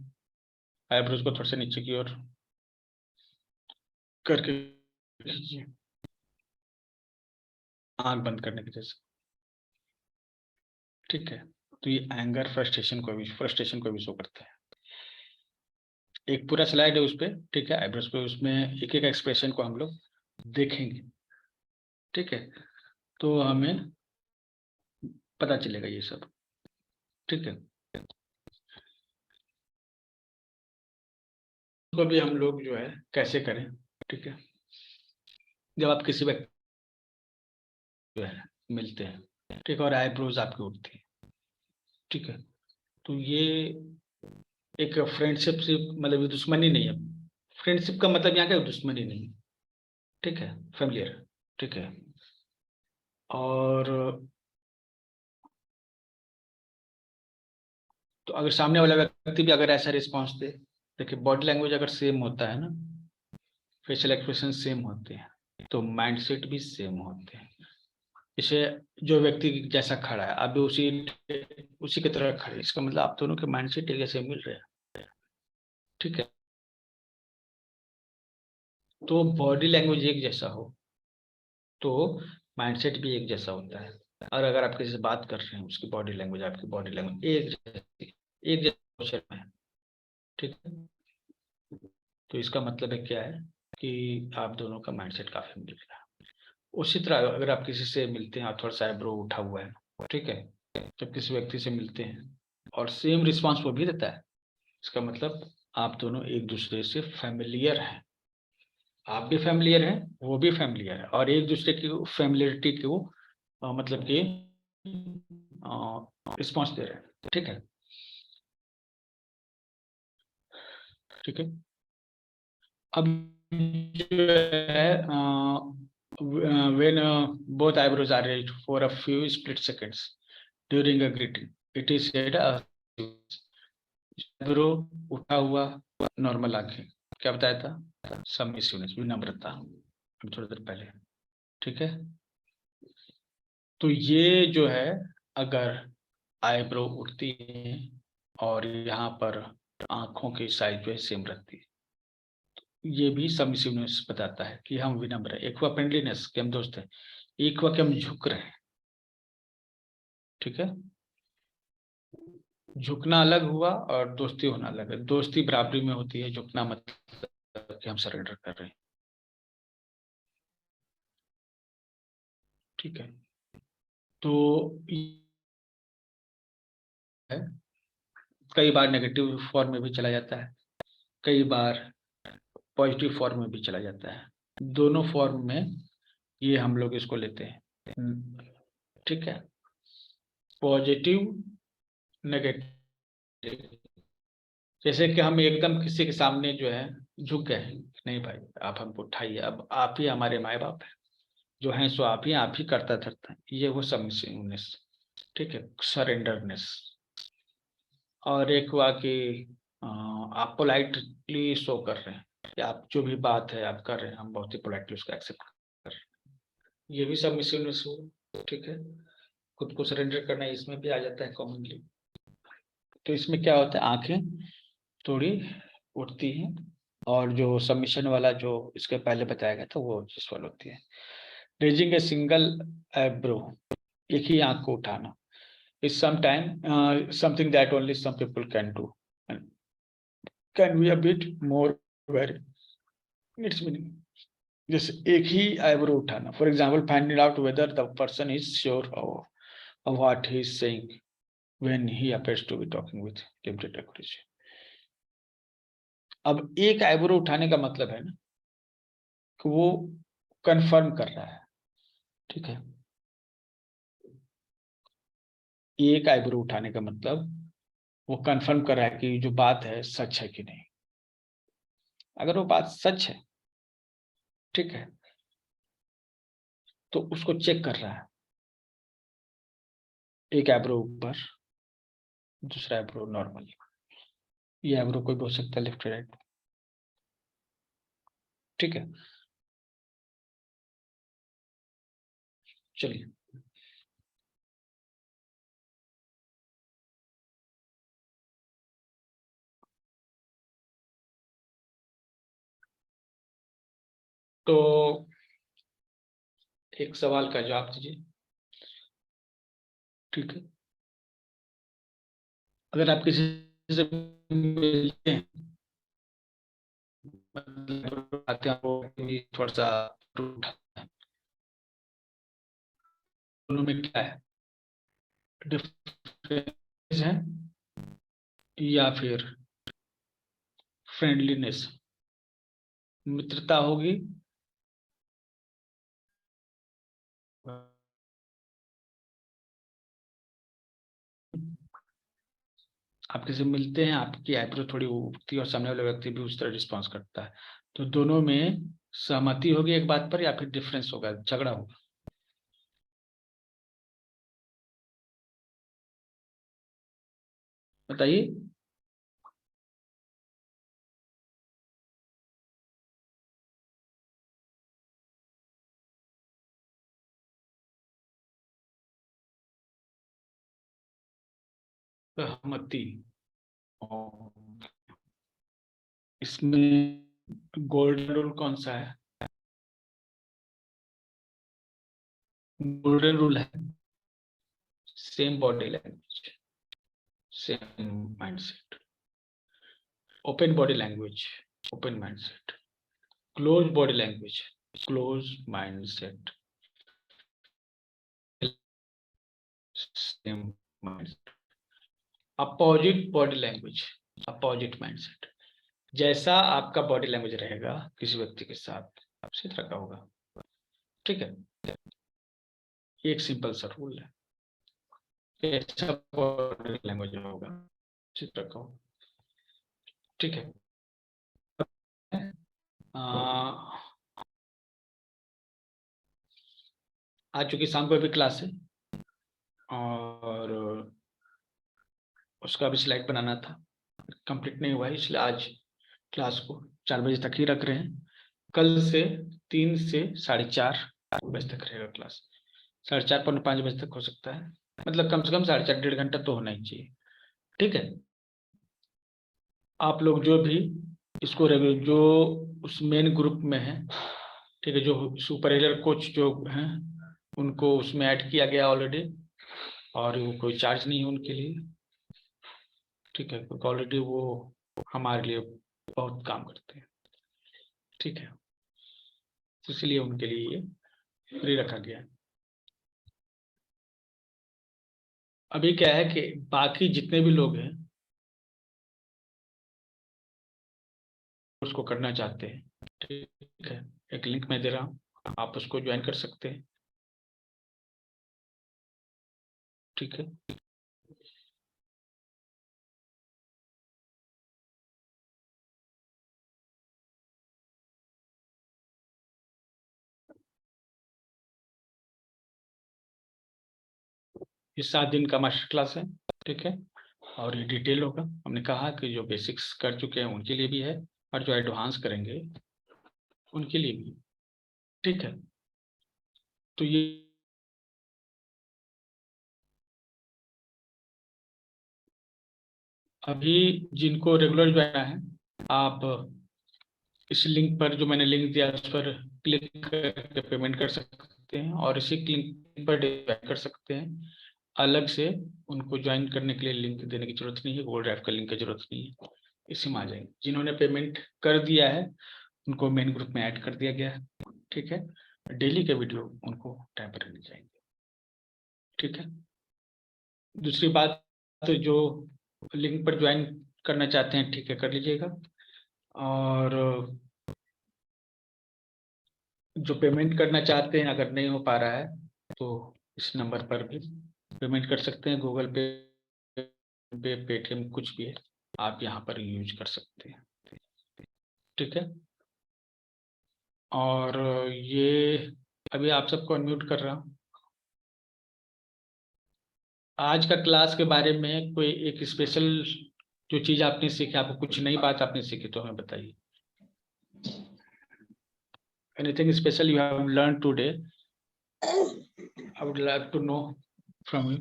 आईब्रोज को थोड़ा सा नीचे की ओर करके खींचिए, आंख बंद करने की जैसे। ठीक है, तो ये एंगर फ्रस्ट्रेशन को भी शो करता है। एक पूरा स्लाइड है उस पे, ठीक है, आईब्रोज पे, उसमें एक-एक एक्सप्रेशन को हम लोग देखेंगे, ठीक है? तो हमें पता चलेगा ये सब, ठीक है? तो भी हम लोग जो है कैसे करें, ठीक है? जब आप किसी व्यक्ति जो है मिलते हैं, ठीक है, और आईब्रोज आपकी उठती है, ठीक है? तो ये एक फ्रेंडशिप से मतलब ये दुश्मनी नहीं है। फ्रेंडशिप का मतलब यहाँ क्या है, दुश्मनी नहीं, ठीक है? फ़ैमिलियर, ठीक है? और तो अगर सामने वाला व्यक्ति भी अगर ऐसा रिस्पॉन्स दे, देखिए बॉडी लैंग्वेज अगर सेम होता है ना, फेशियल एक्सप्रेशन सेम होते हैं, तो माइंडसेट भी सेम होते हैं। जैसे जो व्यक्ति जैसा खड़ा है, आप भी उसी की तरह खड़े हैं, इसका मतलब आप दोनों के माइंडसेट एक जैसे मिल रहे हैं, ठीक है? तो बॉडी लैंग्वेज एक जैसा हो, तो माइंडसेट भी एक जैसा होता है। और अगर आप किसी से बात कर रहे हैं, उसकी बॉडी लैंग्वेज, आपकी बॉडी लैंग्वेज एक जैसा पोस्चर में है, ठीक है? तो इसका मतलब है क्या है कि आप दोनों का माइंडसेट काफ़ी मिल रहा है। उसी तरह अगर आप किसी से मिलते हैं और थोड़ा-सा आईब्रो उठा हुआ है, ठीक है? जब किसी व्यक्ति से मिलते हैं और सेम रिस्पॉन्स वो भी देता है, इसका मतलब आप दोनों एक-दूसरे से फ़ैमिलियर हैं। आप भी फ़ैमिलियर हैं, वो भी फ़ैमिलियर है, और एक-दूसरे की फ़ैमिलियरिटी को मतलब कि रिस्पॉन्स दे रहे हैं, ठीक है? ठीक है? अब जो है when both eyebrows are raised for a few split seconds during a greeting, it is said eyebrow उठा हुआ, नॉर्मल आंखें, क्या बताया था? सबमिसिवनेस, विनम्रता, अभी थोड़ी देर पहले, ठीक है? तो ये जो है, अगर आईब्रो उठती है और यहाँ पर आँखों की साइज़ जो है सेम रहती है, ये भी सबमिसिवनेस बताता है कि हम विनम्र हैं। एक हुआ फ्रेंडलीनेस कि हम दोस्त हैं, एक हुआ कि हम झुक रहे हैं, ठीक है? झुकना अलग हुआ और दोस्ती होना अलग है। दोस्ती बराबरी में होती है, झुकना मतलब कि हम सरेंडर कर रहे हैं, ठीक है? तो ये है, कई बार नेगेटिव फॉर्म में भी चला जाता है, कई बार पॉजिटिव फॉर्म में भी चला जाता है। दोनों फॉर्म में ये हम लोग इसको लेते हैं, ठीक है? Positive, negative. जैसे कि हम एकदम किसी के सामने जो है झुक गए हैं, नहीं भाई आप हमको उठाइए, अब आप ही हमारे माँ-बाप हैं, जो हैं सो आप ही करता-धरता है। ये वो सबमिसिवनेस, ठीक है? सरेंडरनेस। और एक हुआ कि आप पोलाइटली शो कर रहे हैं कि आप जो भी बात है आप कर रहे हैं, हम बहुत ही पोलाइटली उसको एक्सेप्ट कर रहे हैं। ये भी सबमिसिवनेस हुआ, ठीक है? खुद को सरेंडर करना इसमें भी आ जाता है कॉमनली। तो इसमें क्या होता है, आँखें थोड़ी उठती हैं, और जो सबमिशन वाला जो इसके पहले बताया गया था वो जिसवल होती है। रेजिंग ए सिंगल आईब्रो, एक ही आँख को उठाना, is something that only some people can do, and can be a bit more varied in its meaning. जैसे एक ही आईब्रो उठाना, for example finding out whether the person is sure of what he is saying when he appears to be talking with limited accuracy. अब एक eyebrow उठाने का मतलब है ना कि वो कंफर्म कर रहा है, ठीक है? एक आईब्रो उठाने का मतलब वो कंफर्म कर रहा है कि जो बात है सच है कि नहीं। अगर वो बात सच है, ठीक है, तो उसको चेक कर रहा है। एक आईब्रो ऊपर, दूसरा आईब्रो नॉर्मल। ये आईब्रो कोई बोल सकता है लेफ्ट राइट, ठीक है? चलिए, तो एक सवाल का जवाब दीजिए, ठीक है? अगर आप किसी से मिलते हैं, मतलब आते हैं, वो थोड़ा सा उठाता है, दोनों में क्या है डिफरेंस है, या फिर फ्रेंडलीनेस, मित्रता होगी। आप किसी से मिलते हैं, आपकी आईब्रो थोड़ी उठती है और सामने वाला व्यक्ति भी उस तरह रिस्पॉन्स करता है, तो दोनों में सहमति होगी एक बात पर, या फिर डिफरेंस होगा, झगड़ा होगा। बताइए। सहमति। और इसमें गोल्डन रूल कौन सा है? गोल्डन रूल है same body language, same mindset, open body language, open mindset, close body language, close mindset, same mindset, opposite body language, opposite mindset. जैसा आपका बॉडी लैंग्वेज रहेगा किसी व्यक्ति के साथ, उसी तरह का होगा। ठीक है, ये एक सिंपल सा रूल है। ऐसा बॉडी लैंग्वेज होगा, उसी तरह का होगा। ठीक है। आज चूंकि शाम को अभी क्लास है और उसका भी स्लाइड बनाना था, कंप्लीट नहीं हुआ है, इसलिए आज क्लास को 4 बजे तक ही रख रहे हैं। कल से 3 से 4:30 बजे तक रहेगा क्लास। 4:30 पौने 5 बजे तक हो सकता है, मतलब कम से कम 4:30 डेढ़ घंटा तो होना ही चाहिए। ठीक है। आप लोग जो भी इसको रेगुलर, जो उस मेन ग्रुप में है, ठीक है, जो सुपरियर कोच जो हैं उनको उसमें ऐड किया गया ऑलरेडी, और वो कोई चार्ज नहीं है उनके लिए। ठीक है, क्योंकि ऑलरेडी वो हमारे लिए बहुत काम करते हैं। ठीक है, तो इसलिए उनके लिए ये फ्री रखा गया है। अभी क्या है कि बाकी जितने भी लोग हैं उसको करना चाहते हैं, ठीक है, एक लिंक मैं दे रहा हूँ, आप उसको ज्वाइन कर सकते हैं। ठीक है। ये 7 दिन का मास्टर क्लास है। ठीक है, और ये डिटेल होगा। हमने कहा कि जो बेसिक्स कर चुके हैं उनके लिए भी है, और जो एडवांस करेंगे उनके लिए भी। ठीक है, तो ये अभी जिनको रेगुलर ज्वाइन है, आप इस लिंक पर, जो मैंने लिंक दिया उस पर क्लिक करके पेमेंट कर सकते हैं, और इसी लिंक पर ज्वाइन कर सकते हैं। अलग से उनको ज्वाइन करने के लिए लिंक देने की जरूरत नहीं है, गूगल ड्राइव का लिंक की जरूरत नहीं है, इसी में आ जाएंगे। जिन्होंने पेमेंट कर दिया है उनको मेन ग्रुप में ऐड कर दिया गया है। ठीक है, डेली के वीडियो उनको टाइम पर मिल जाएंगे। ठीक है। दूसरी बात, तो जो लिंक पर ज्वाइन करना चाहते हैं, ठीक है, कर लीजिएगा। और जो पेमेंट करना चाहते हैं, अगर नहीं हो पा रहा है तो इस नंबर पर भी पेमेंट कर सकते हैं। गूगल पे, पेटीएम, कुछ भी है, आप यहाँ पर यूज कर सकते हैं। ठीक है। और ये अभी आप सबको अनम्यूट कर रहा हूँ। आज का क्लास के बारे में कोई एक स्पेशल जो चीज आपने सीखी, आपको कुछ नई बात आपने सीखी तो हमें बताइए। Anything special you have learn today, I would like to know from you.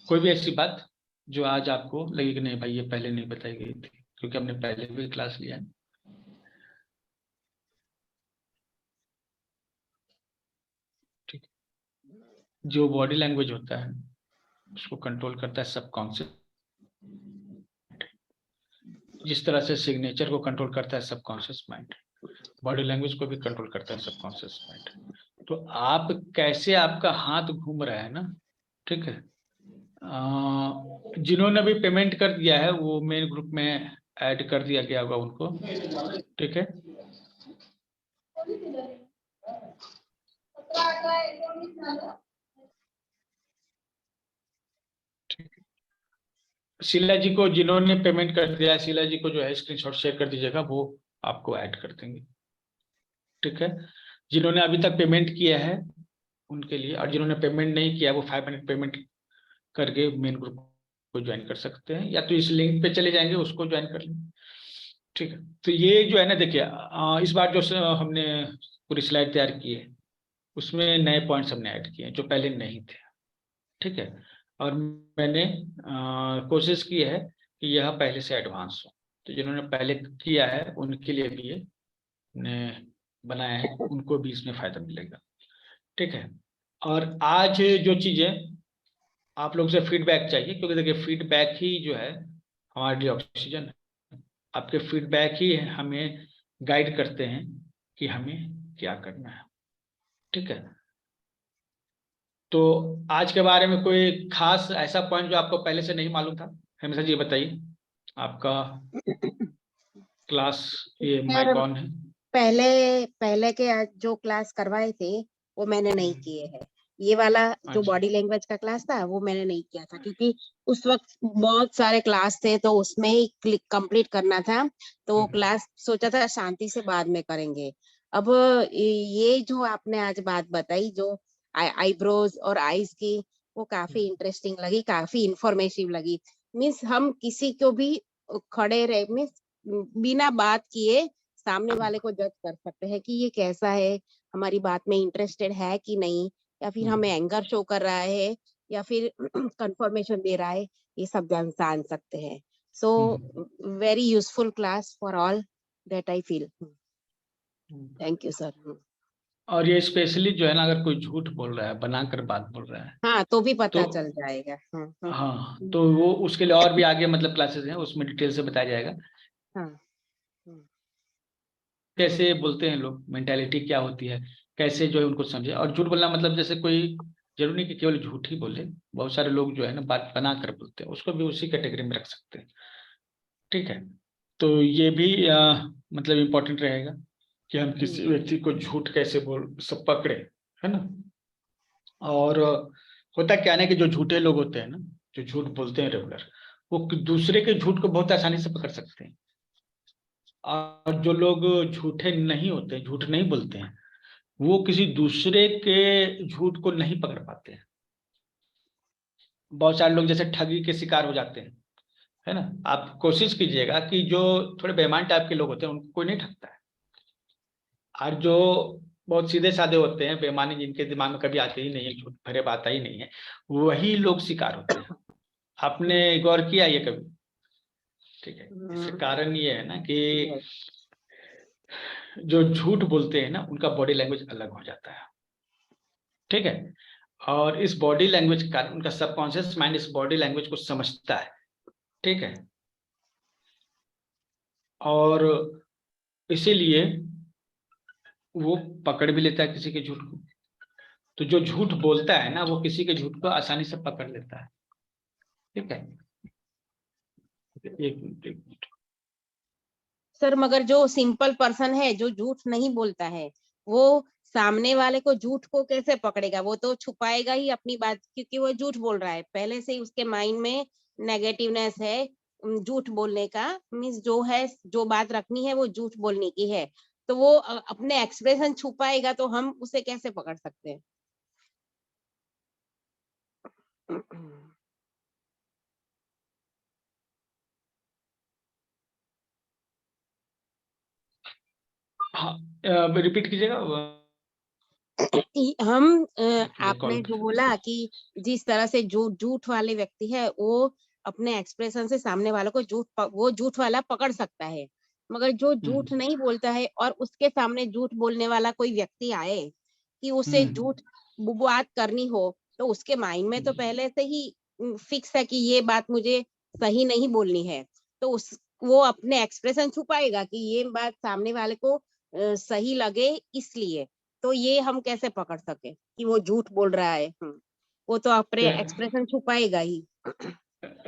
कोई भी ऐसी बात जो आज आपको लगी कि नहीं भाई ये पहले नहीं बताई गई थी, क्योंकि हमने पहले भी क्लास लिया है। ठीक है। जो बॉडी लैंग्वेज होता है उसको कंट्रोल करता है सबकॉन्शियस जिस तरह से सिग्नेचर को कंट्रोल करता है सबकॉन्शियस माइंड, बॉडी लैंग्वेज को भी कंट्रोल करता है सबकॉन्शियस माइंड। तो आप कैसे आपका हाथ घूम रहा है ना, ठीक है। जिन्होंने भी पेमेंट कर दिया है वो मेन ग्रुप में ऐड कर दिया गया होगा उनको, ठीक है। शीला जी को जिन्होंने पेमेंट कर दिया है, शीला जी को जो है स्क्रीनशॉट शेयर कर दीजिएगा, वो आपको ऐड कर देंगे, ठीक है। जिन्होंने अभी तक पेमेंट किया है उनके लिए, और जिन्होंने पेमेंट नहीं किया वो 5 मिनट पेमेंट करके मेन ग्रुप को ज्वाइन कर सकते हैं, या तो इस लिंक पे चले जाएंगे उसको ज्वाइन कर लेंगे, ठीक है। तो ये जो है ना, देखिए इस बार जो हमने पूरी स्लाइड तैयार की है उसमें नए पॉइंट्स हमने ऐड किए हैं जो पहले नहीं थे, ठीक है। और मैंने कोशिश की है कि यह पहले से एडवांस हो, तो जिन्होंने पहले किया है उनके लिए भी ये बनाया है, उनको भी इसमें फायदा मिलेगा, ठीक है। और आज जो चीजें आप लोग से फीडबैक चाहिए, क्योंकि देखिए फीडबैक ही जो है हमारे लिए ऑक्सीजन है। आपके फीडबैक ही हमें गाइड करते हैं कि हमें क्या करना है, ठीक है। तो आज के बारे में कोई खास ऐसा पॉइंट जो आपको पहले से नहीं मालूम था, हमेशा जी बताइए। आपका क्लास ये माइक ऑन है। पहले के जो क्लास करवाए थे वो मैंने नहीं किए हैं। ये वाला जो बॉडी लैंग्वेज का क्लास था वो मैंने नहीं किया था, क्योंकि उस वक्त बहुत सारे क्लास थे तो उसमें ही कंप्लीट करना था, तो वो क्लास सोचा था शांति से बाद में करेंगे। अब ये जो आपने आज बात बताई, जो आईब्रोज और आईज की, वो काफी इंटरेस्टिंग लगी, काफी इंफॉर्मेटिव लगी। मीन्स हम किसी को भी खड़े रहे, मीन्स बिना बात किए सामने वाले को जज कर सकते हैं कि ये कैसा है, हमारी बात में इंटरेस्टेड है कि नहीं, या फिर हमें एंगर शो कर रहा है या फिर कंफर्मेशन दे रहा है, ये सब जान सकते हैं। So very useful class for all that I feel. Thank you sir. और ये स्पेशली जो है ना, अगर कोई झूठ बोल रहा है, बनाकर बात बोल रहा है, हाँ, तो भी पता तो चल जाएगा। हाँ, तो वो उसके लिए और भी आगे मतलब क्लासेस हैं, उसमें डिटेल से बताया जाएगा। हाँ, कैसे बोलते हैं लोग, मेंटालिटी क्या होती है, कैसे जो है उनको समझे। और झूठ बोलना मतलब जैसे कोई जरूरी नहीं कि केवल झूठ ही बोले, बहुत सारे लोग जो है ना बात बना कर बोलते हैं, उसको भी उसी कैटेगरी में रख सकते हैं, ठीक है। तो ये भी मतलब इम्पोर्टेंट रहेगा कि हम किसी व्यक्ति को झूठ कैसे बोल सब पकड़े, है ना। और होता क्या है कि जो झूठे लोग होते हैं ना, जो झूठ बोलते हैं रेगुलर, वो दूसरे के झूठ को बहुत आसानी से पकड़ सकते हैं। और जो लोग झूठे नहीं होते, झूठ नहीं बोलते हैं, वो किसी दूसरे के झूठ को नहीं पकड़ पाते हैं। बहुत सारे लोग जैसे ठगी के शिकार हो जाते हैं, है ना। आप कोशिश कीजिएगा कि जो थोड़े बेईमान टाइप के लोग होते हैं उनको कोई नहीं ठगता है, और जो बहुत सीधे साधे होते हैं, बेईमानी जिनके दिमाग में कभी आते ही नहीं है, झूठ भरे बात ही नहीं है, वही लोग शिकार होते हैं। आपने गौर किया ये कभी? ठीक है, इसका कारण ये है ना कि जो झूठ बोलते हैं ना उनका बॉडी लैंग्वेज अलग हो जाता है, ठीक है। और इस बॉडी लैंग्वेज का उनका सबकॉन्शियस माइंड इस बॉडी लैंग्वेज को समझता है, ठीक है। और इसीलिए वो पकड़ भी लेता है किसी के झूठ को। तो जो झूठ बोलता है ना वो किसी के झूठ को आसानी से पकड़ लेता है, ठीक है। एक मिनट। सर, मगर जो सिंपल पर्सन है जो झूठ नहीं बोलता है, वो सामने वाले को झूठ को कैसे पकड़ेगा? वो तो छुपाएगा ही अपनी बात, क्योंकि वो झूठ बोल रहा है, पहले से ही उसके माइंड में नेगेटिवनेस है झूठ बोलने का। मीन्स जो है, जो बात रखनी है वो झूठ बोलने की है, तो वो अपने एक्सप्रेशन छुपाएगा, तो हम उसे कैसे पकड़ सकते हैं? हाँ, रिपीट कीजिएगा। हम कॉल आपने जो बोला कि जिस तरह से जो झूठ वाले व्यक्ति है वो अपने एक्सप्रेशन से सामने वालों को वो झूठ वाला पकड़ सकता है, मगर जो झूठ नहीं बोलता है और उसके सामने झूठ बोलने वाला कोई व्यक्ति आए कि उसे झूठ बात करनी हो, तो उसके माइंड में तो पहले से ही फिक्स है कि ये बात मुझे सही नहीं बोलनी है, तो वो अपने एक्सप्रेशन छुपाएगा कि ये बात सामने वाले को सही लगे इसलिए, तो ये हम कैसे पकड़ सके कि वो झूठ बोल रहा है? वो तो अपने तो एक्सप्रेशन छुपाएगा ही।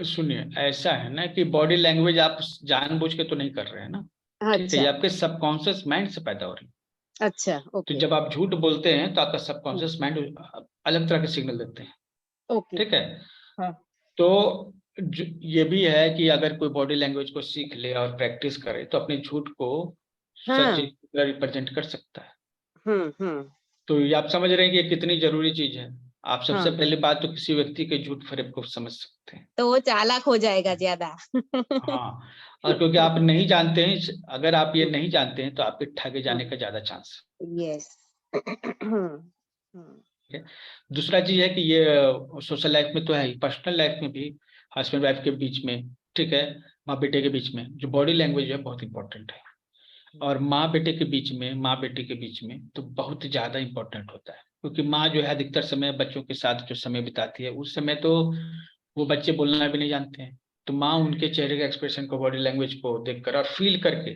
सुनिए, ऐसा है ना कि बॉडी लैंग्वेज आप जानबूझ के तो नहीं कर रहे हैं ना, ठीक है, ये अच्छा, आपके सबकॉन्शियस माइंड से पैदा हो रही है। अच्छा, तो ओके, जब आप झूठ बोलते हैं तो आपका हुँ, सबकॉन्शियस माइंड अलग तरह के सिग्नल देते हैं, ओके, ठीक है। हाँ, तो ये भी है कि अगर कोई बॉडी लैंग्वेज को सीख ले और प्रैक्टिस करे तो अपने झूठ को सच हाँ, रिप्रेजेंट कर सकता है। हुँ, तो ये आप समझ रहे हैं कि ये कितनी जरूरी चीज है। आप सबसे हाँ, पहली बात तो किसी व्यक्ति के झूठ फरेब को समझ सकते हैं। तो वो चालाक हो जाएगा ज़्यादा। हाँ, और क्योंकि आप नहीं जानते हैं, अगर आप ये हुँ, नहीं जानते हैं तो आपके ठगे हुँ, जाने का ज्यादा चांस यस। हुँ, हुँ, है। दूसरा चीज है कि ये सोशल लाइफ में तो है ही, पर्सनल लाइफ में भी हस्बैंड वाइफ के बीच में, ठीक है, माँ बेटे के बीच में जो बॉडी लैंग्वेज है बहुत इंपॉर्टेंट है। और माँ बेटे के बीच में, माँ बेटे के बीच में तो बहुत ज्यादा इंपॉर्टेंट होता है, क्योंकि माँ जो है अधिकतर समय बच्चों के साथ जो समय बिताती है उस समय तो वो बच्चे बोलना भी नहीं जानते हैं। तो माँ उनके चेहरे के एक्सप्रेशन को, बॉडी लैंग्वेज को देखकर और फील करके,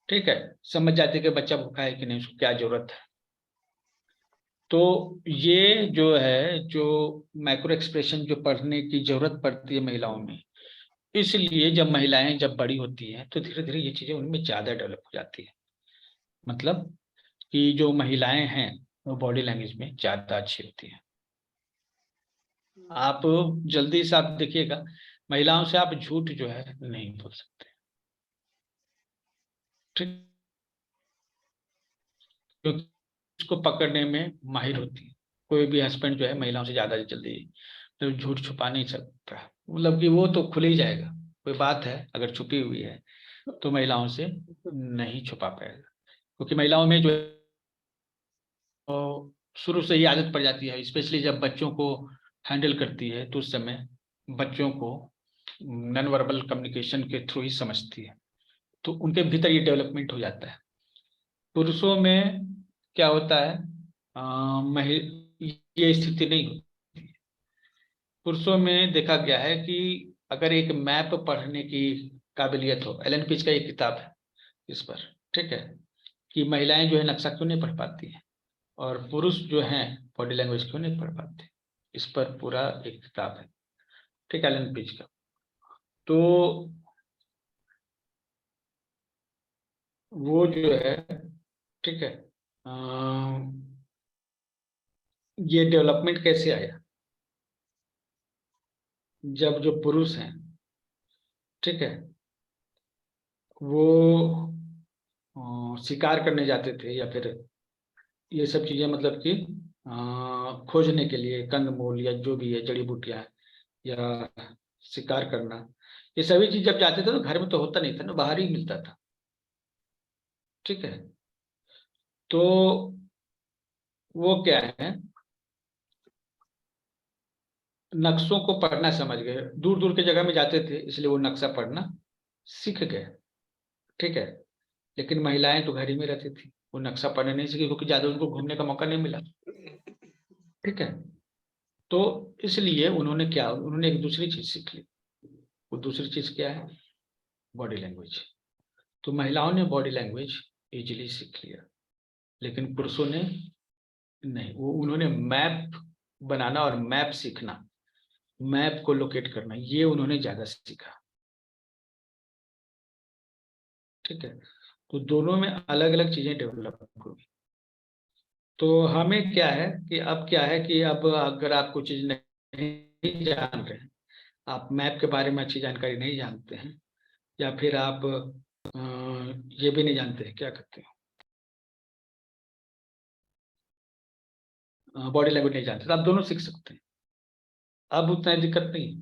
ठीक है, समझ जाती है कि बच्चा भूखा है कि नहीं, उसको क्या जरूरत है। तो ये जो है, जो माइक्रो एक्सप्रेशन जो पढ़ने की जरूरत पड़ती है महिलाओं में, इसलिए जब महिलाएं जब बड़ी होती हैं तो धीरे धीरे ये चीजें उनमें ज्यादा डेवलप हो जाती है। मतलब कि जो महिलाएं हैं वो बॉडी लैंग्वेज में ज्यादा अच्छी होती हैं। आप जल्दी से आप देखिएगा, महिलाओं से आप झूठ जो है नहीं बोल सकते, ठीक, क्योंकि उसको पकड़ने में माहिर होती है। कोई भी हस्बैंड जो है महिलाओं से ज्यादा जल्दी तो झूठ छुपा नहीं सकता, मतलब कि वो तो खुल ही जाएगा। कोई बात है अगर छुपी हुई है तो महिलाओं से नहीं छुपा पाएगा, क्योंकि महिलाओं में जो है वो शुरू से ही आदत पड़ जाती है, स्पेशली जब बच्चों को हैंडल करती है तो उस समय बच्चों को नॉन वर्बल कम्युनिकेशन के थ्रू ही समझती है, तो उनके भीतर ये डेवलपमेंट हो जाता है। पुरुषों में क्या होता है, ये स्थिति नहीं होती। पुरुषों में देखा गया है कि अगर एक मैप पढ़ने की काबिलियत हो, एलन पीज का एक किताब है इस पर, ठीक है, कि महिलाएं जो है नक्शा क्यों नहीं पढ़ पाती हैं और पुरुष जो हैं बॉडी लैंग्वेज क्यों नहीं पढ़ पाते, इस पर पूरा एक किताब है, ठीक है, एलन पीज का। तो वो जो है, ठीक है, ये डेवलपमेंट कैसे आया, जब जो पुरुष हैं, ठीक है, वो शिकार करने जाते थे या फिर ये सब चीजें, मतलब कि खोजने के लिए कंदमूल या जो भी है जड़ी बूटियां या शिकार करना, ये सभी चीज जब जाते थे तो घर में तो होता नहीं था ना, बाहर ही मिलता था, ठीक है। तो वो क्या है, नक्शों को पढ़ना समझ गए, दूर दूर के जगह में जाते थे इसलिए वो नक्शा पढ़ना सीख गए, ठीक है। लेकिन महिलाएं तो घर ही में रहती थी, वो नक्शा पढ़ने नहीं सीखी क्योंकि ज्यादा उनको घूमने का मौका नहीं मिला, ठीक है। तो इसलिए उन्होंने क्या, उन्होंने एक दूसरी चीज सीख ली। वो दूसरी चीज क्या है, बॉडी लैंग्वेज। तो महिलाओं ने बॉडी लैंग्वेज इजीली सीख लिया, लेकिन पुरुषों ने नहीं, वो उन्होंने मैप बनाना और मैप सीखना, मैप को लोकेट करना, ये उन्होंने ज्यादा सीखा, ठीक है। तो दोनों में अलग अलग चीजें डेवलप हुई। तो हमें क्या है कि अब क्या है कि अब अगर आप कुछ चीज नहीं जान रहे हैं, आप मैप के बारे में अच्छी जानकारी नहीं जानते हैं, या फिर आप ये भी नहीं जानते हैं क्या करते हैं, बॉडी लैंग्वेज नहीं जानते, तो आप दोनों सीख सकते हैं। अब उतना दिक्कत नहीं है,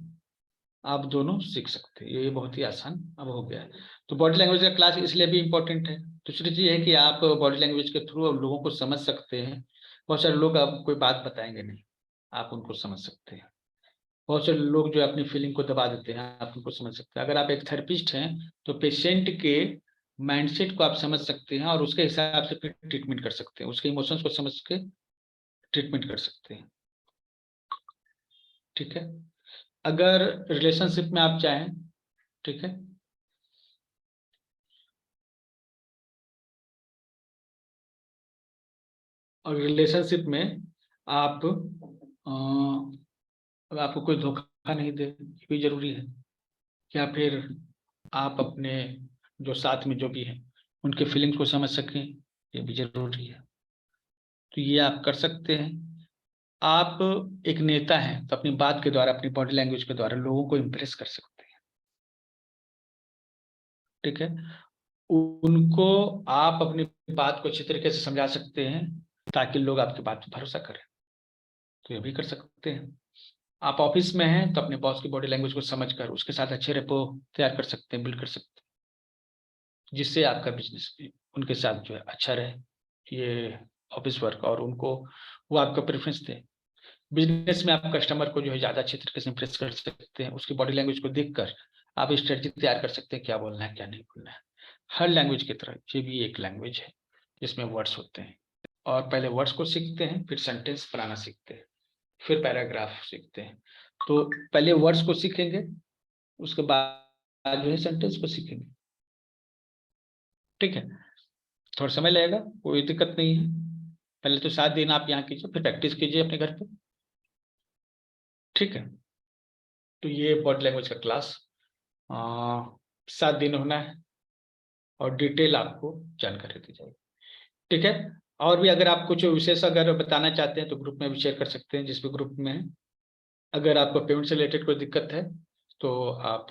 आप दोनों सीख सकते हैं, ये बहुत ही आसान अब हो गया है। तो बॉडी लैंग्वेज का क्लास इसलिए भी इम्पोर्टेंट है। दूसरी चीज है कि आप बॉडी लैंग्वेज के थ्रू लोगों को समझ सकते हैं। बहुत सारे लोग आपको कोई बात बताएंगे नहीं, आप उनको समझ सकते हैं। बहुत से लोग जो अपनी फीलिंग को दबा देते हैं, आप उनको समझ सकते हैं। अगर आप एक थेरेपिस्ट हैं तो पेशेंट के माइंडसेट को आप समझ सकते हैं और उसके हिसाब से फिर ट्रीटमेंट कर सकते हैं, उसके इमोशंस को समझ के ट्रीटमेंट कर सकते हैं, ठीक है। अगर रिलेशनशिप में आप चाहें, ठीक है, और रिलेशनशिप में आप आपको कोई धोखा नहीं दे, ये भी जरूरी है। या फिर आप अपने जो साथ में जो भी है उनके फीलिंग्स को समझ सकें, ये भी जरूरी है। तो ये आप कर सकते हैं। आप एक नेता हैं तो अपनी बात के द्वारा, अपनी बॉडी लैंग्वेज के द्वारा लोगों को इम्प्रेस कर सकते हैं। ठीक है, उनको आप अपनी बात को अच्छी तरीके से समझा सकते हैं ताकि लोग आपकी बात पर भरोसा करें, तो ये भी कर सकते हैं। आप ऑफिस में हैं तो अपने बॉस की बॉडी लैंग्वेज को समझकर उसके साथ अच्छे रेपो तैयार कर सकते हैं, बिल्ड कर सकते हैं, जिससे आपका बिजनेस उनके साथ जो है अच्छा रहे, ये ऑफिस वर्क, और उनको वो आपका प्रेफरेंस दे। बिजनेस में आप कस्टमर को जो है ज्यादा अच्छे तरीके से इंप्रेस कर सकते हैं, उसकी बॉडी लैंग्वेज को देखकर आप स्ट्रेटजी तैयार कर सकते हैं, क्या बोलना है क्या नहीं बोलना है। हर लैंग्वेज की तरह ये भी एक लैंग्वेज है जिसमें वर्ड्स होते हैं, और पहले वर्ड्स को सीखते हैं, फिर सेंटेंस बनाना सीखते हैं, फिर पैराग्राफ सीखते हैं। तो पहले वर्ड्स को सीखेंगे, उसके बाद जो है सेंटेंस को सीखेंगे। ठीक है, थोड़ा समय लगेगा, कोई दिक्कत नहीं है। पहले तो 7 दिन आप यहाँ कीजिए, फिर प्रैक्टिस कीजिए अपने घर पे। ठीक है, तो ये बॉडी लैंग्वेज का क्लास 7 दिन होना है, और डिटेल आपको जानकारी दी जाएगी। ठीक है, और भी अगर आप कुछ विशेष अगर बताना चाहते हैं तो ग्रुप में भी शेयर कर सकते हैं, जिस भी ग्रुप में है। अगर आपको पेमेंट से रिलेटेड कोई दिक्कत है तो आप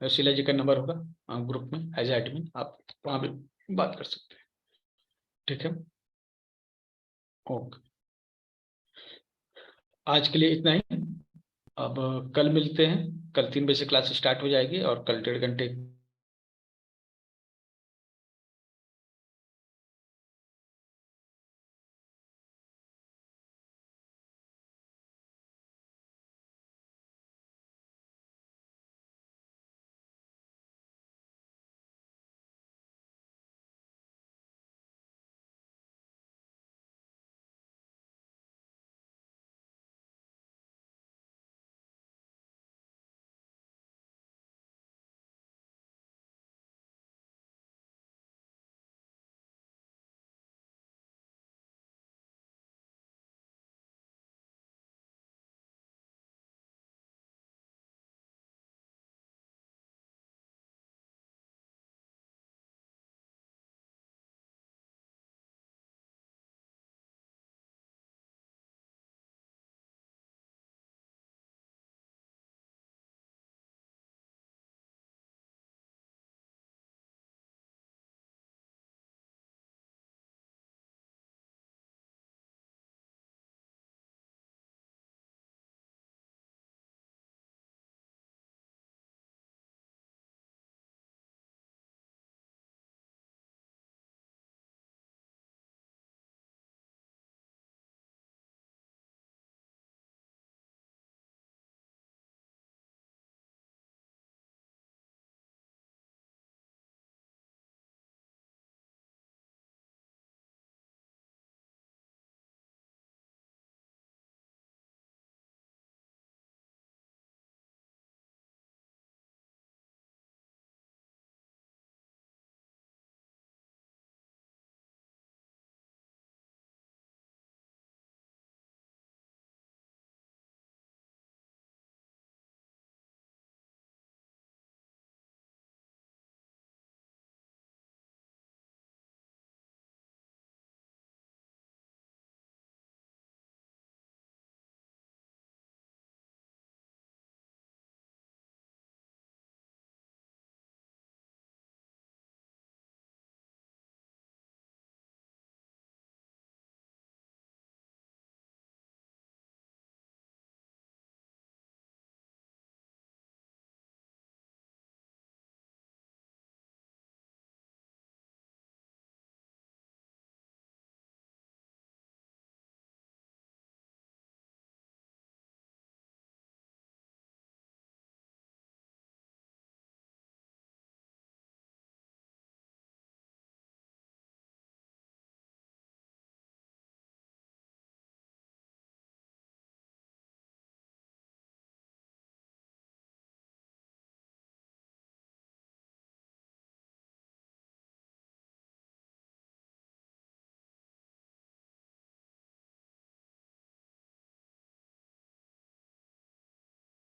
शीला जी का नंबर होगा ग्रुप में, एज एडमिन आप वहाँ भी बात कर सकते हैं। ठीक है, ओके, आज के लिए इतना ही। अब कल मिलते हैं, कल 3 बजे से क्लास स्टार्ट हो जाएगी और कल 1.5 घंटे